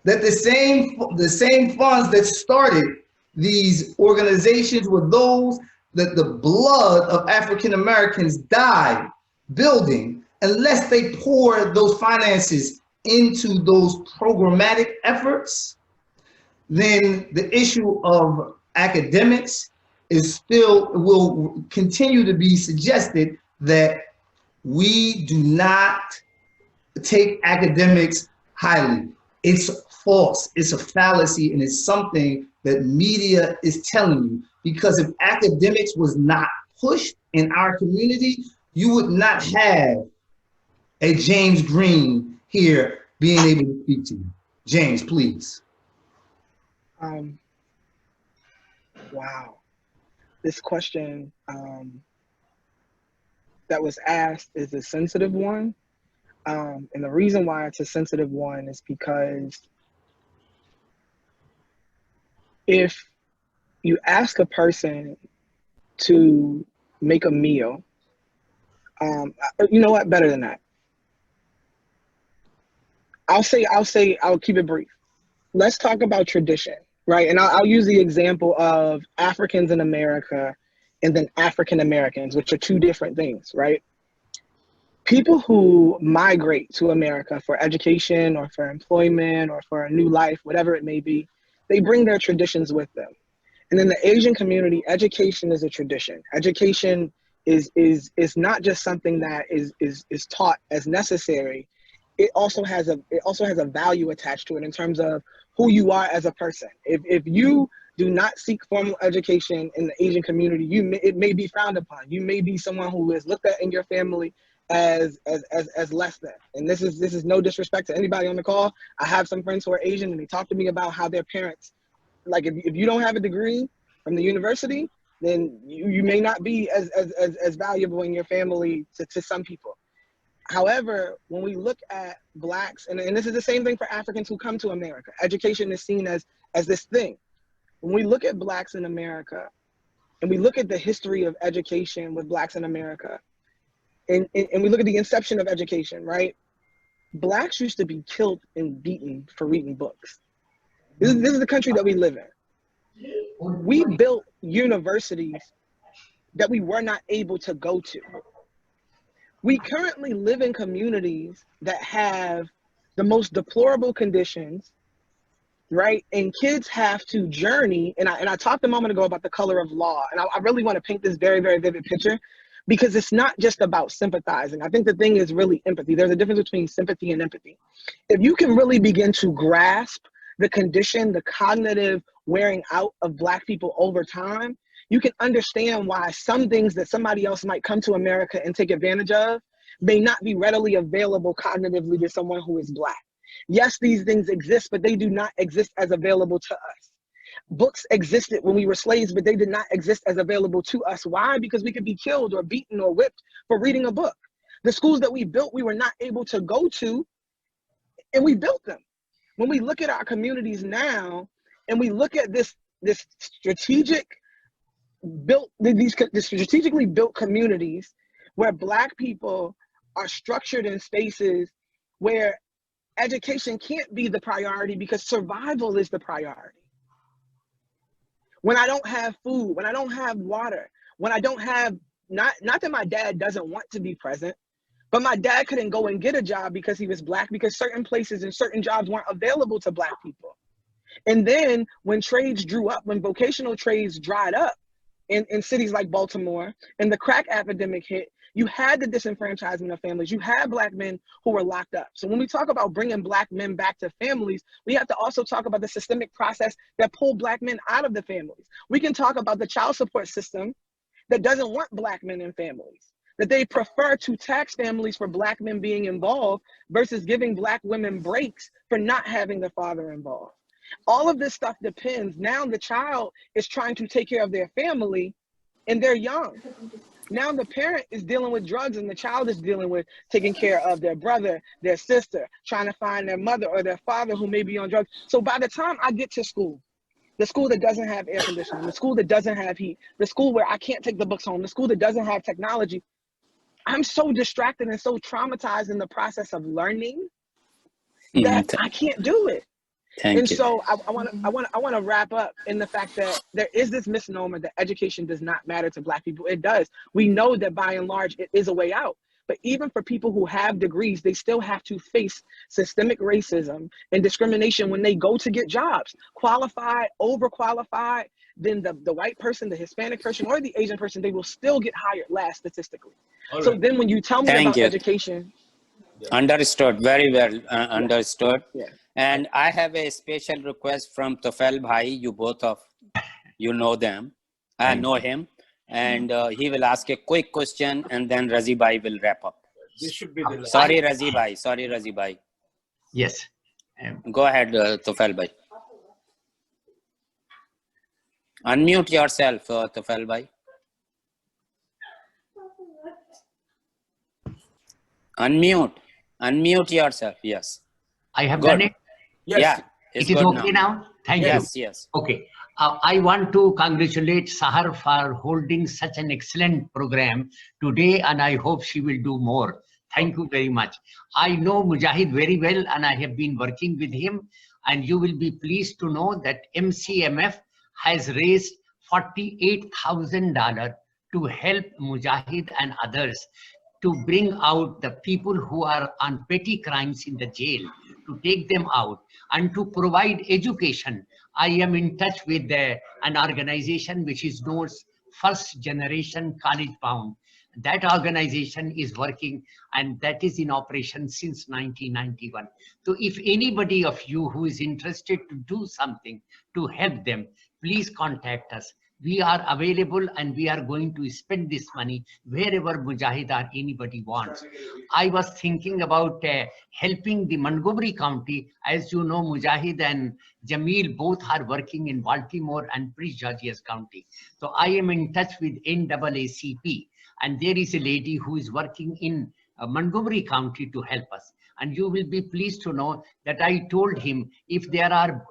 that the same funds that started these organizations were those that the blood of African Americans died building. Unless they pour those finances into those programmatic efforts, then the issue of academics is still, will continue to be suggested that we do not take academics highly. It's false, it's a fallacy, and it's something that media is telling you. Because if academics was not pushed in our community, you would not have a James Green here being able to speak to you. James, please. Wow. This question that was asked is a sensitive one. And the reason why it's a sensitive one is because if you ask a person to make a meal, you know what, better than that. I'll keep it brief. Let's talk about tradition, right? And I'll use the example of Africans in America and then African Americans, which are two different things, right? People who migrate to America for education or for employment or for a new life, whatever it may be, they bring their traditions with them. And in the Asian community, education is a tradition. Education is not just something that is taught as necessary. It also has a value attached to it in terms of who you are as a person. If you do not seek formal education in the Asian community, it may be frowned upon. You may be someone who is looked at in your family as less than. And this is no disrespect to anybody on the call. I have some friends who are Asian and they talk to me about how their parents, like if you don't have a degree from the university, then you may not be as valuable in your family to some people. However, when we look at Blacks, and this is the same thing for Africans who come to America, education is seen as this thing. When we look at Blacks in America, and we look at the history of education with Blacks in America, and we look at the inception of education, right? Blacks used to be killed and beaten for reading books. This is the country that we live in. We built universities that we were not able to go to. We currently live in communities that have the most deplorable conditions, right? And kids have to journey, and I talked a moment ago about the color of law, and I really want to paint this very, very vivid picture, because it's not just about sympathizing. I think the thing is really empathy. There's a difference between sympathy and empathy. If you can really begin to grasp the condition, the cognitive wearing out of Black people over time, you can understand why some things that somebody else might come to America and take advantage of may not be readily available cognitively to someone who is Black. Yes, these things exist, but they do not exist as available to us. Books existed when we were slaves, but they did not exist as available to us. Why? Because we could be killed or beaten or whipped for reading a book. The schools that we built, we were not able to go to, and we built them. When we look at our communities now, and we look at this strategic built these strategically built communities where Black people are structured in spaces where education can't be the priority because survival is the priority. When I don't have food, when I don't have water, when I don't have, not that my dad doesn't want to be present, but my dad couldn't go and get a job because he was Black, because certain places and certain jobs weren't available to Black people. And then when trades drew up, when vocational trades dried up in cities like Baltimore and the crack epidemic hit, you had the disenfranchisement of families. You had Black men who were locked up. So when we talk about bringing Black men back to families, we have to also talk about the systemic process that pulled Black men out of the families. We can talk about the child support system that doesn't want Black men in families, that they prefer to tax families for Black men being involved versus giving Black women breaks for not having the father involved. All of this stuff depends. Now the child is trying to take care of their family and they're young. Now the parent is dealing with drugs and the child is dealing with taking care of their brother, their sister, trying to find their mother or their father who may be on drugs. So by the time I get to school, the school that doesn't have air conditioning, the school that doesn't have heat, the school where I can't take the books home, the school that doesn't have technology, I'm so distracted and so traumatized in the process of learning that I can't do it. Thank you. So I want to wrap up in the fact that there is this misnomer that education does not matter to Black people. It does. We know that by and large it is a way out. But even for people who have degrees, they still have to face systemic racism and discrimination when they go to get jobs. Qualified, overqualified, then the white person, the Hispanic person, or the Asian person, they will still get hired last statistically. Right. So then when you tell me about education. Understood. Very well understood. Yeah. And I have a special request from Tofel Bhai. You both of you know them. I know him. And he will ask a quick question and then Razi Bhai will wrap up. This should be the last. Sorry, Razi Bhai. Sorry, Razi Bhai. Yes. Go ahead, Tofel Bhai. Unmute yourself, Tofel Bhai. Unmute yourself. Yes. I have done it. Yes. Yeah. It is okay now. Thank you. Yes. Okay. I want to congratulate Sahar for holding such an excellent program today, and I hope she will do more. Thank you very much. I know Mujahid very well, and I have been working with him, and you will be pleased to know that MCMF has raised $48,000 to help Mujahid and others to bring out the people who are on petty crimes in the jail, to take them out and to provide education. I am in touch with an organization which is known as First Generation College Bound. That organization is working and that is in operation since 1991. So if anybody of you who is interested to do something to help them, please contact us. We are available and we are going to spend this money wherever Mujahid or anybody wants. I was thinking about helping the Montgomery County. As you know, Mujahid and Jamil both are working in Baltimore and Prince George's County. So I am in touch with NAACP, and there is a lady who is working in Montgomery County to help us. And you will be pleased to know that I told him if there are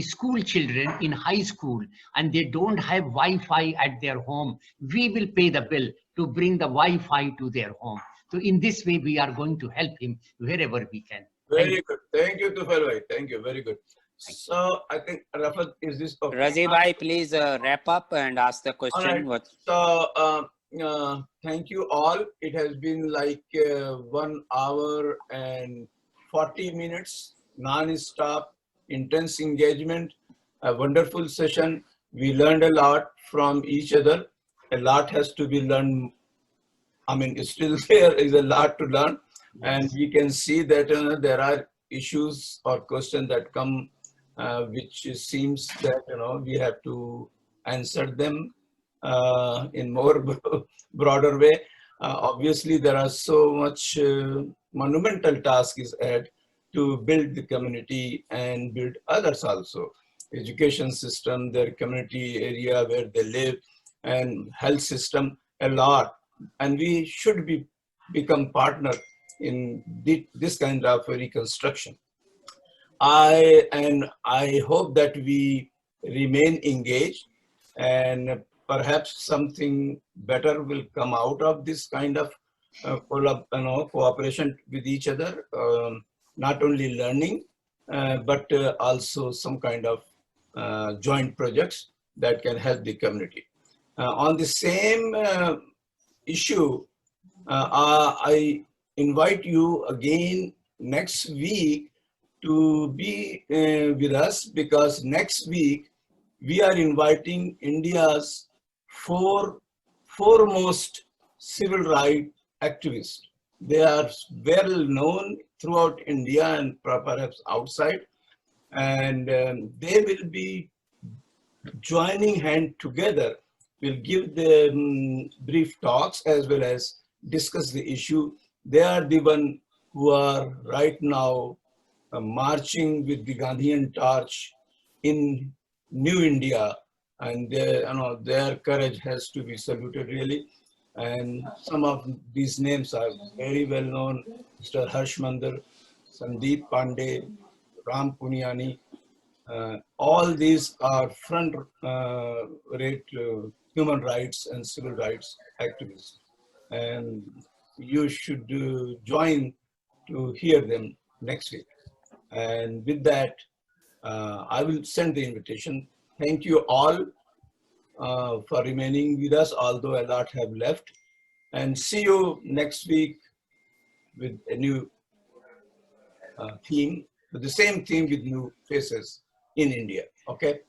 school children in high school and they don't have Wi-Fi at their home, we will pay the bill to bring the Wi-Fi to their home. So in this way, we are going to help him wherever we can. Very good. Thank you, Tufel Bhai. Thank you. Very good. So I think, Rafat, is this okay? Razi Bhai, please wrap up and ask the question. Right. So thank you all. It has been like 1 hour and 40 minutes, non-stop, intense engagement, a wonderful session. We learned a lot from each other. A lot has to be learned. I mean, still there is a lot to learn. And we can see that there are issues or questions that come which seems that we have to answer them in more broader way. Obviously, there are so much monumental task is ahead to build the community and build others also. Education system, their community area where they live, and health system, a lot. And we should become partner in this kind of reconstruction. I hope that we remain engaged and perhaps something better will come out of this kind of cooperation with each other, not only learning, but also some kind of joint projects that can help the community. On the same issue, I invite you again next week to be with us, because next week we are inviting India's foremost civil rights activists. They are well known throughout India and perhaps outside, and they will be joining hand together. We'll give them brief talks as well as discuss the issue. They are the one who are right now marching with the Gandhian torch in New India, and their courage has to be saluted really. And some of these names are very well known: Mr. Harsh Mandar, Sandeep Pandey, Ram Puniani. All these are front-rate human rights and civil rights activists, and you should join to hear them next week. And with that, I will send the invitation. Thank you all for remaining with us, although a lot have left. And see you next week with a new theme, with the same theme with new faces in India. Okay?